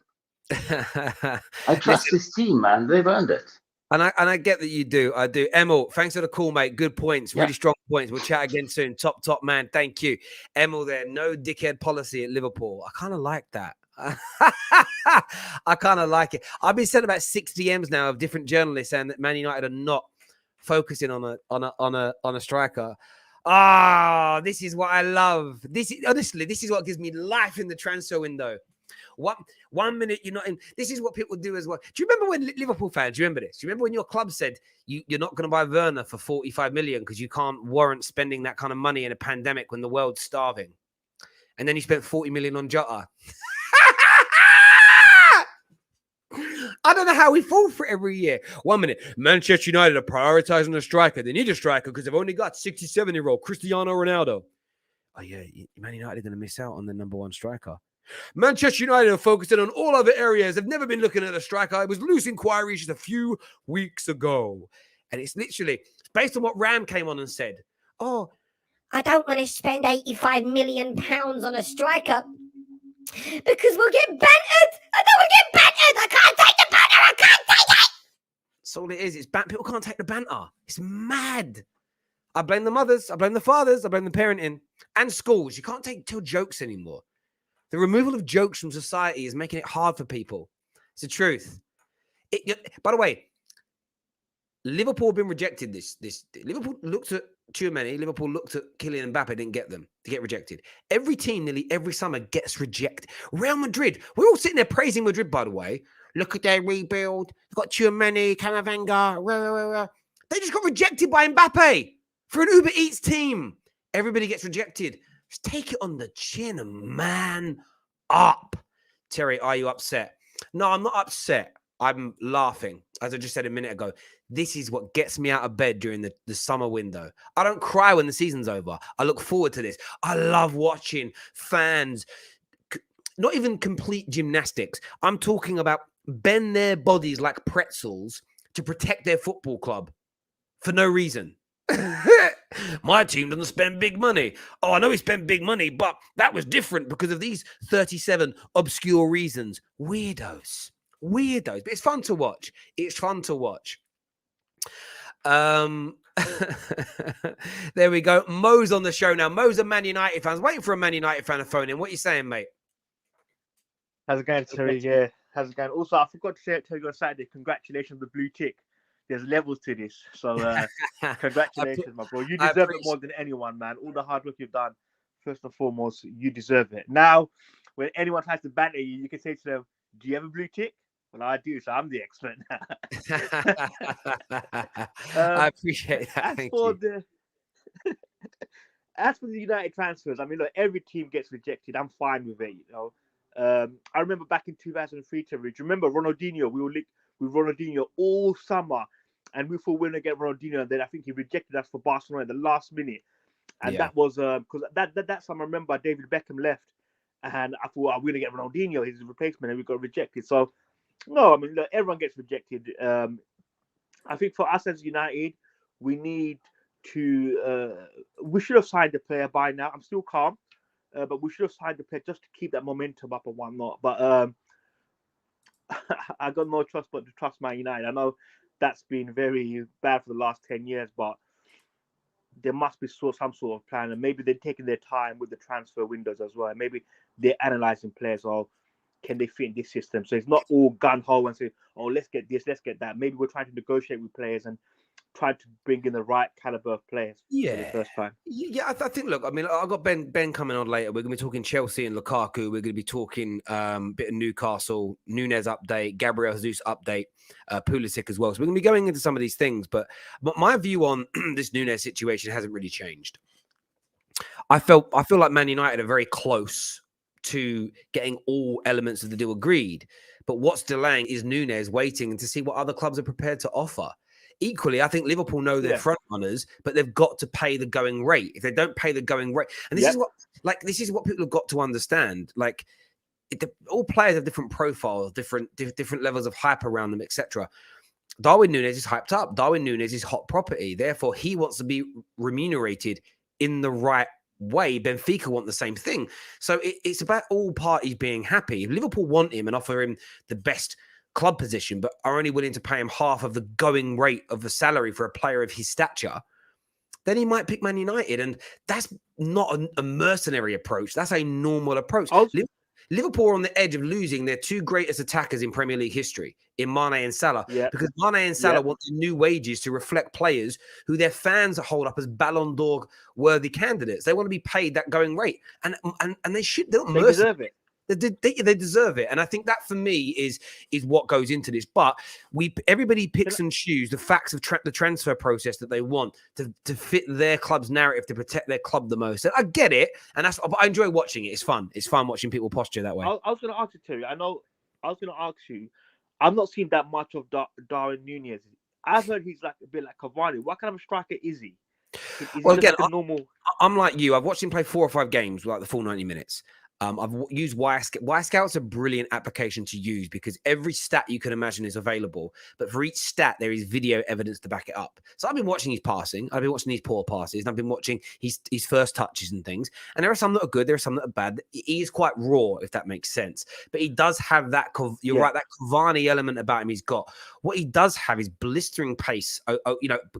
I trust this team, man. They've earned it. And I get that you do. I do. Emil, thanks for the call, mate. Good points. Really strong points. We'll chat again soon. Top man. Thank you. Emil there. No dickhead policy at Liverpool. I kind of like that. I kind of like it. I've been sent about 6 DMs now of different journalists saying that Man United are not focusing on a striker. This is what I love. This is what gives me life in the transfer window. 1 minute you're not in. This is what people do as well. Do you remember when Liverpool fans? Do you remember this? Do you remember when your club said you're not going to buy Werner for 45 million because you can't warrant spending that kind of money in a pandemic when the world's starving, and then you spent 40 million on Jota? I don't know how we fall for it every year. 1 minute, Manchester United are prioritizing a striker. They need a striker because they've only got 67-year-old Cristiano Ronaldo. oh yeah, Man United are going to miss out on the number one striker. Manchester United are focusing on all other areas. They've never been looking at a striker. It was loose inquiries just a few weeks ago. And it's literally based on what Ram came on and said. Oh, I don't want to spend £85 million on a striker because we'll get bantered. I don't want to get bantered. I can't take the banter. I can't take it. That's all it is. It's people can't take the banter. It's mad. I blame the mothers. I blame the fathers. I blame the parenting and schools. You can't tell jokes anymore. The removal of jokes from society is making it hard for people. It's the truth. By the way, Liverpool have been rejected. Liverpool looked at Tchouaméni. Liverpool looked at Kylian Mbappe. Didn't get them to get rejected. Every team, nearly every summer, gets rejected. Real Madrid. We're all sitting there praising Madrid. By the way, look at their rebuild. They've got Tchouaméni, Camavinga. They just got rejected by Mbappe for an Uber Eats team. Everybody gets rejected. Just take it on the chin and man up. Terry, are you upset? No, I'm not upset. I'm laughing. As I just said a minute ago, this is what gets me out of bed during the summer window. I don't cry when the season's over. I look forward to this. I love watching fans, not even complete gymnastics. I'm talking about bend their bodies like pretzels to protect their football club for no reason. My team doesn't spend big money. Oh, I know we spent big money, but that was different because of these 37 obscure reasons. Weirdos. But it's fun to watch. There we go. Mo's on the show now. Mo's a Man United fan. Waiting for a Man United fan to phone in. What are you saying, mate? How's it going, Terry? Yeah, how's it going? Also, I forgot to tell you on Saturday, congratulations on the blue tick. There's levels to this. So, congratulations, my bro. You deserve it more than anyone, man. All the hard work you've done, first and foremost, you deserve it. Now, when anyone tries to banter you, you can say to them, do you have a blue tick? Well, I do, so I'm the expert now. I appreciate that. As for the United transfers, I mean, look, every team gets rejected. I'm fine with it, you know. I remember back in 2003, Terry, do you remember Ronaldinho? We were linked with Ronaldinho all summer, and we thought we were going to get Ronaldinho, and then I think he rejected us for Barcelona at the last minute. And that was because that summer, I remember David Beckham left, and I thought, we're going to get Ronaldinho, his replacement, and we got rejected. So, no, I mean, look, everyone gets rejected. I think for us as United, we need to, we should have signed the player by now. I'm still calm, but we should have signed the player just to keep that momentum up and whatnot. But I got no trust but to trust Man United. I know that's been very bad for the last 10 years, but there must be some sort of plan, and maybe they're taking their time with the transfer windows as well. Maybe they're analysing players, or can they fit in this system? So it's not all gun-ho and say, oh, let's get this, let's get that. Maybe we're trying to negotiate with players and try to bring in the right caliber of players for the first time. Yeah, I think, look, I mean, I've got Ben coming on later. We're going to be talking Chelsea and Lukaku. We're going to be talking a bit of Newcastle, Nunez update, Gabriel Jesus update, Pulisic as well. So we're going to be going into some of these things. But my view on this Nunez situation hasn't really changed. I feel like Man United are very close to getting all elements of the deal agreed. But what's delaying is Nunez waiting to see what other clubs are prepared to offer. Equally, I think Liverpool know they're front runners, but they've got to pay the going rate. If they don't pay the going rate, and this is what people have got to understand. Like, all players have different profiles, different levels of hype around them, etc. Darwin Nunez is hyped up. Darwin Nunez is hot property. Therefore, he wants to be remunerated in the right way. Benfica want the same thing. So it's about all parties being happy. If Liverpool want him and offer him the best club position, but are only willing to pay him half of the going rate of the salary for a player of his stature, then he might pick Man United. And that's not a mercenary approach. That's a normal approach. Liverpool are on the edge of losing their two greatest attackers in Premier League history, in Mane and Salah, because Mane and Salah want new wages to reflect players who their fans hold up as Ballon d'Or worthy candidates. They want to be paid that going rate, and they should. They deserve it. They deserve it, and I think that for me is what goes into this. But everybody picks and chooses the facts of the transfer process that they want to fit their club's narrative to protect their club the most. And I get it, and but I enjoy watching it. It's fun. It's fun watching people posture that way. I was going to ask you, Terry. I was going to ask you. I've not seen that much of Darwin Nunez. I've heard he's like a bit like Cavani. What kind of a striker is he? Is he Well, just again, like a normal? I'm like you. I've watched him play 4 or 5 games, like the full 90 minutes. I've used Y-Scout's a brilliant application to use because every stat you can imagine is available. But for each stat, there is video evidence to back it up. So I've been watching his passing. I've been watching his poor passes. And I've been watching his first touches and things. And there are some that are good. There are some that are bad. He is quite raw, if that makes sense. But he does have that, you're right, that Cavani element about him he's got. What he does have is blistering pace,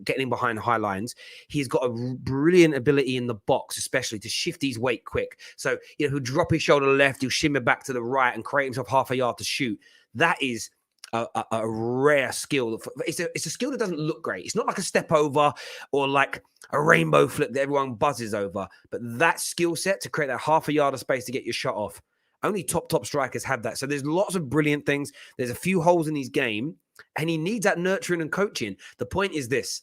getting him behind high lines. He's got a brilliant ability in the box, especially to shift his weight quick. So, he'll drop his shoulder left, he'll shimmer back to the right and create himself half a yard to shoot. That is a rare skill. It's a skill that doesn't look great. It's not like a step over or like a rainbow flip that everyone buzzes over. But that skill set to create that half a yard of space to get your shot off, only top strikers have that. So there's lots of brilliant things. There's a few holes in his game, and he needs that nurturing and coaching. The point is this.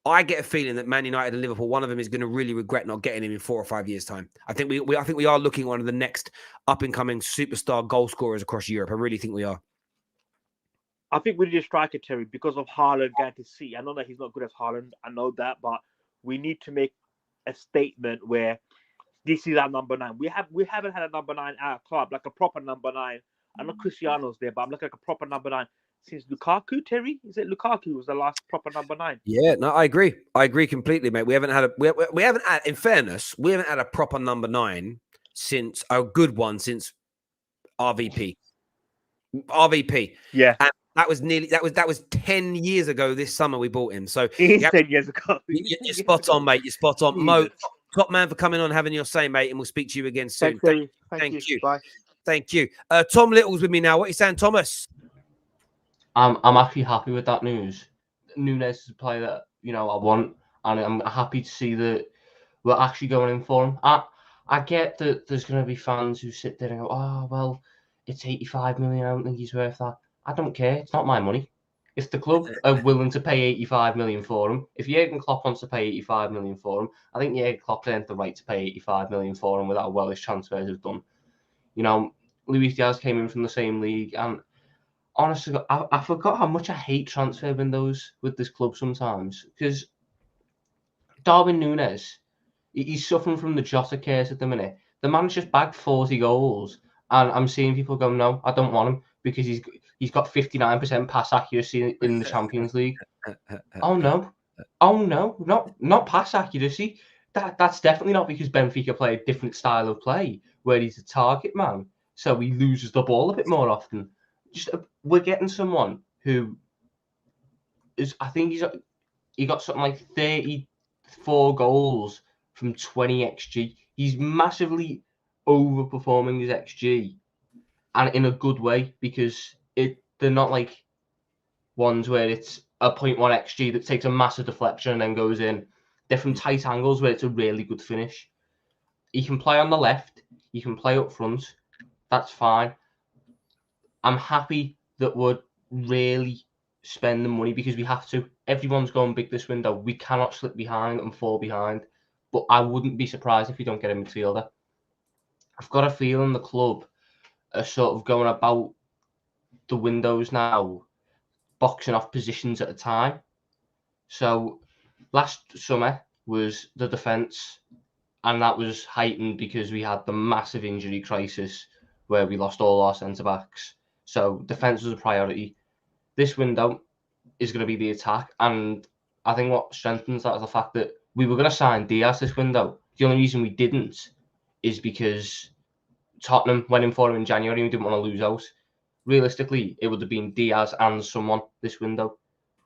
I get a feeling that Man United and Liverpool, one of them is going to really regret not getting him in 4 or 5 years' time. I think we are looking at one of the next up-and-coming superstar goal scorers across Europe. I really think we are. I think we need a striker, Terry, because of Haaland going to City. I know that he's not good as Haaland. I know that, but we need to make a statement where this is our number 9. We haven't had a number 9 at our club, like a proper number 9. I know Cristiano's there, but I'm looking like a proper number 9. Since Lukaku, Terry? Is it Lukaku was the last proper number 9? Yeah, no, I agree. I agree completely, mate. We haven't had in fairness, we haven't had a proper number 9 since a good one since RVP. Yeah. And that was 10 years ago this summer we bought him. So it is 10 years ago. You're spot on, mate. You're spot on. Mo, top man for coming on, having your say, mate, and we'll speak to you again soon. Thank you. Bye. Thank you. Tom Little's with me now. What are you saying, Thomas? I'm actually happy with that news. Nunez is a player that I want, and I'm happy to see that we're actually going in for him. I get that there's going to be fans who sit there and go, "Oh well, it's 85 million. I don't think he's worth that." I don't care. It's not my money. If the club are willing to pay 85 million for him, if Jurgen Klopp wants to pay 85 million for him, I think Jurgen Klopp earned the right to pay 85 million for him with how well his transfers have done. Luis Diaz came in from the same league, and honestly, I forgot how much I hate transfer windows with this club sometimes, because Darwin Nunez, he's suffering from the Jota curse at the minute. The man's just bagged 40 goals, and I'm seeing people go, "No, I don't want him because he's got 59% pass accuracy in the Champions League." Oh no, not pass accuracy. That's definitely not because Benfica play a different style of play where he's a target man, so he loses the ball a bit more often. We're getting someone who is, I think he got something like 34 goals from 20 XG. He's massively overperforming his XG, and in a good way, because they're not like ones where it's a 0.1 XG that takes a massive deflection and then goes in. They're from tight angles where it's a really good finish. He can play on the left, he can play up front. That's fine. I'm happy that we're really spending money because we have to. Everyone's going big this window. We cannot slip behind and fall behind. But I wouldn't be surprised if we don't get a midfielder. I've got a feeling the club are sort of going about the windows now, boxing off positions at a time. So last summer was the defence, and that was heightened because we had the massive injury crisis where we lost all our centre-backs. So defence was a priority. This window is going to be the attack, and I think what strengthens that is the fact that we were going to sign Diaz this window. The only reason we didn't is because Tottenham went in for him in January and we didn't want to lose out. Realistically, it would have been Diaz and someone this window.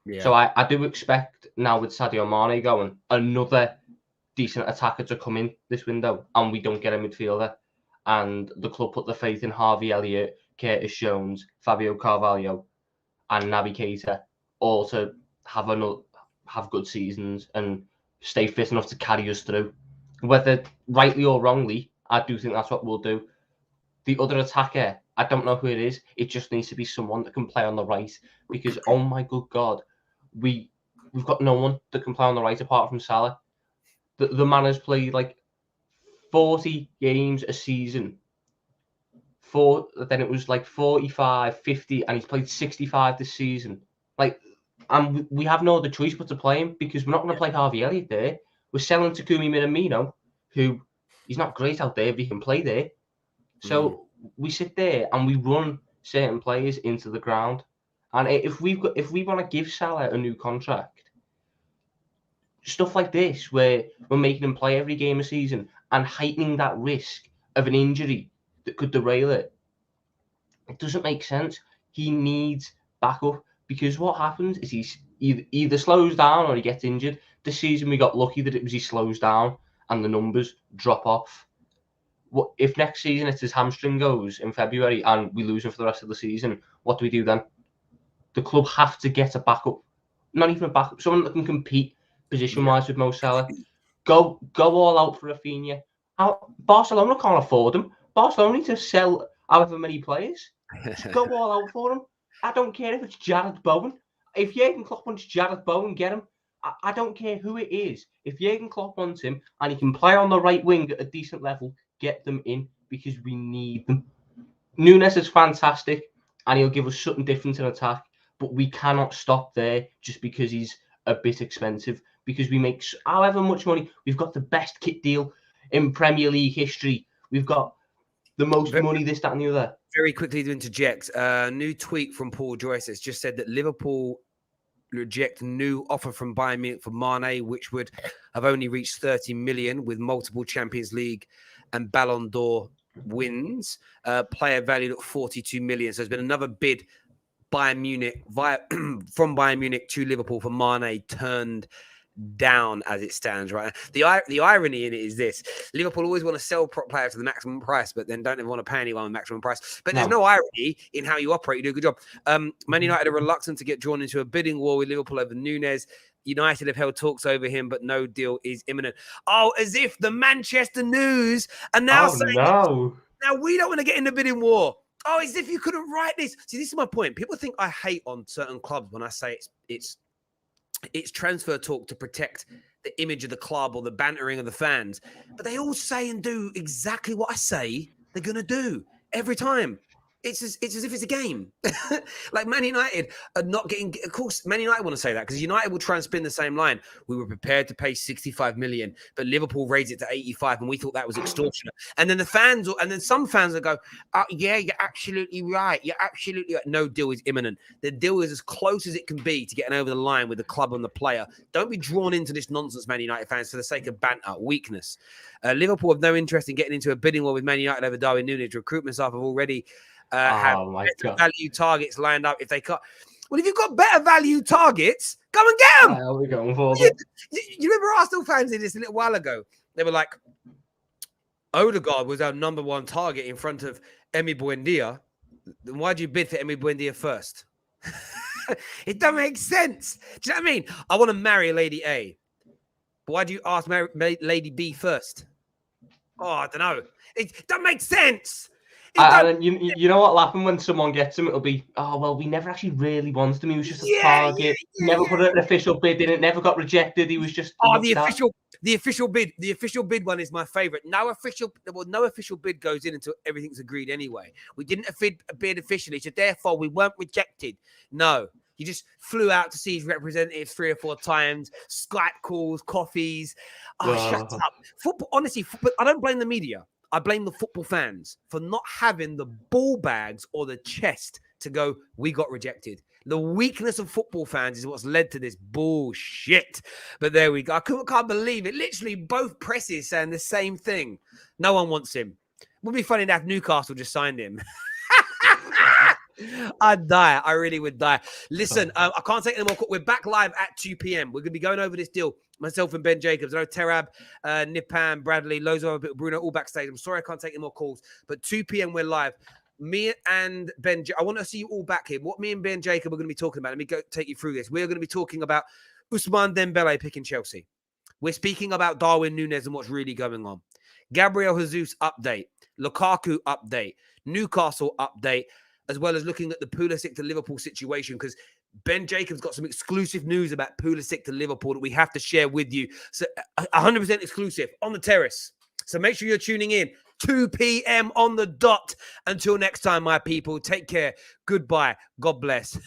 Yeah. So I do expect now with Sadio Mane going, another decent attacker to come in this window, and we don't get a midfielder. And the club put the faith in Harvey Elliott, Curtis Jones, Fabio Carvalho, and Naby Keita, all to have good seasons and stay fit enough to carry us through. Whether rightly or wrongly, I do think that's what we'll do. The other attacker, I don't know who it is. It just needs to be someone that can play on the right, because oh my good God, we've got no one that can play on the right apart from Salah. The man has played like 40 games a season. Then it was like 45, 50, and he's played 65 this season. Like, and we have no other choice but to play him because we're not going to play Harvey Elliott there. We're selling Takumi Minamino, who he's not great out there, but he can play there. So we sit there and we run certain players into the ground. And if we want to give Salah a new contract, stuff like this, where we're making him play every game of season and heightening that risk of an injury that could derail it, it doesn't make sense. He needs backup because what happens is he's either slows down or he gets injured. This season we got lucky that it was he slows down and the numbers drop off. What if next season it's his hamstring goes in February and we lose him for the rest of the season? What do we do then? The club have to get a backup, not even a backup, someone that can compete position-wise with Mo Salah. Go all out for Rafinha. Barcelona can't afford him. Barcelona need to sell however many players. Just go all out for him. I don't care if it's Jared Bowen. If Jurgen Klopp wants Jared Bowen, get him. I don't care who it is. If Jurgen Klopp wants him and he can play on the right wing at a decent level, get them in because we need them. Nunez is fantastic and he'll give us something different in attack, but we cannot stop there just because he's a bit expensive, because we make however much money. We've got the best kit deal in Premier League history. We've got the most money, this, that, and the other. Very quickly to interject, new tweet from Paul Joyce has just said that Liverpool reject new offer from Bayern Munich for Mane, which would have only reached 30 million with multiple Champions League and Ballon d'Or wins. Player valued at 42 million. So there's been another bid Bayern Munich from Bayern Munich to Liverpool for Mane turned down as it stands, right? The irony in it is this: Liverpool always want to sell players to the maximum price, but then don't ever want to pay anyone the maximum price. But there's no irony in how you operate. You do a good job. Man United are reluctant to get drawn into a bidding war with Liverpool over Nunez. United have held talks over him, but no deal is imminent. Oh, as if the Manchester News are now saying, no. Now we don't want to get in the bidding war. Oh, as if you couldn't write this. See, this is my point. People think I hate on certain clubs when I say it's transfer talk to protect the image of the club or the bantering of the fans. But they all say and do exactly what I say they're going to do every time. It's as if it's a game. Like Man United are not getting... Of course, Man United want to say that because United will try and spin the same line. We were prepared to pay 65 million, but Liverpool raised it to 85 and we thought that was extortionate. And then some fans will go, yeah, you're absolutely right. You're absolutely right. No deal is imminent. The deal is as close as it can be to getting over the line with the club and the player. Don't be drawn into this nonsense, Man United fans, for the sake of banter, weakness. Liverpool have no interest in getting into a bidding war with Man United over Darwin Nunez. Recruitment staff have already... have better value targets lined up if they cut. Well, if you've got better value targets, go and get them. Are we going for them? You remember Arsenal fans did this a little while ago? They were like, Odegaard was our number one target in front of Emi Buendia. Then why'd you bid for Emi Buendia first? It doesn't make sense. Do you know what I mean? I want to marry Lady A. But why do you ask Lady B first? Oh, I don't know. It doesn't make sense. And you know what'll happen when someone gets him? It'll be, oh, well, we never actually really wanted him. He was just a target. Never put an official bid in it. Never got rejected. He was just... Oh, the official bid. The official bid one is my favorite. No official bid goes in until everything's agreed anyway. We didn't bid officially, so therefore we weren't rejected. No. He just flew out to see his representatives 3 or 4 times, Skype calls, coffees. Oh, shut up. Football, honestly, but I don't blame the media. I blame the football fans for not having the ball bags or the chest to go, we got rejected. The weakness of football fans is what's led to this bullshit. But there we go. I can't believe it. Literally both presses saying the same thing. No one wants him. It would be funny if Newcastle just signed him. I'd die. I really would die. Listen, I can't take any more. We're back live at 2 p.m. We're going to be going over this deal. Myself and Ben Jacobs. I know Terab, Nipan, Bradley, loads of other people, Bruno, all backstage. I'm sorry I can't take any more calls. But 2 p.m. we're live. Me and Ben, I want to see you all back here. What me and Ben Jacob are going to be talking about. Let me go take you through this. We're going to be talking about Ousmane Dembele picking Chelsea. We're speaking about Darwin Nunez and what's really going on. Gabriel Jesus update. Lukaku update. Newcastle update. As well as looking at the Pulisic to Liverpool situation, because Ben Jacobs got some exclusive news about Pulisic to Liverpool that we have to share with you. So 100% exclusive on the terrace. So make sure you're tuning in. 2 p.m. on the dot. Until next time, my people, take care. Goodbye. God bless.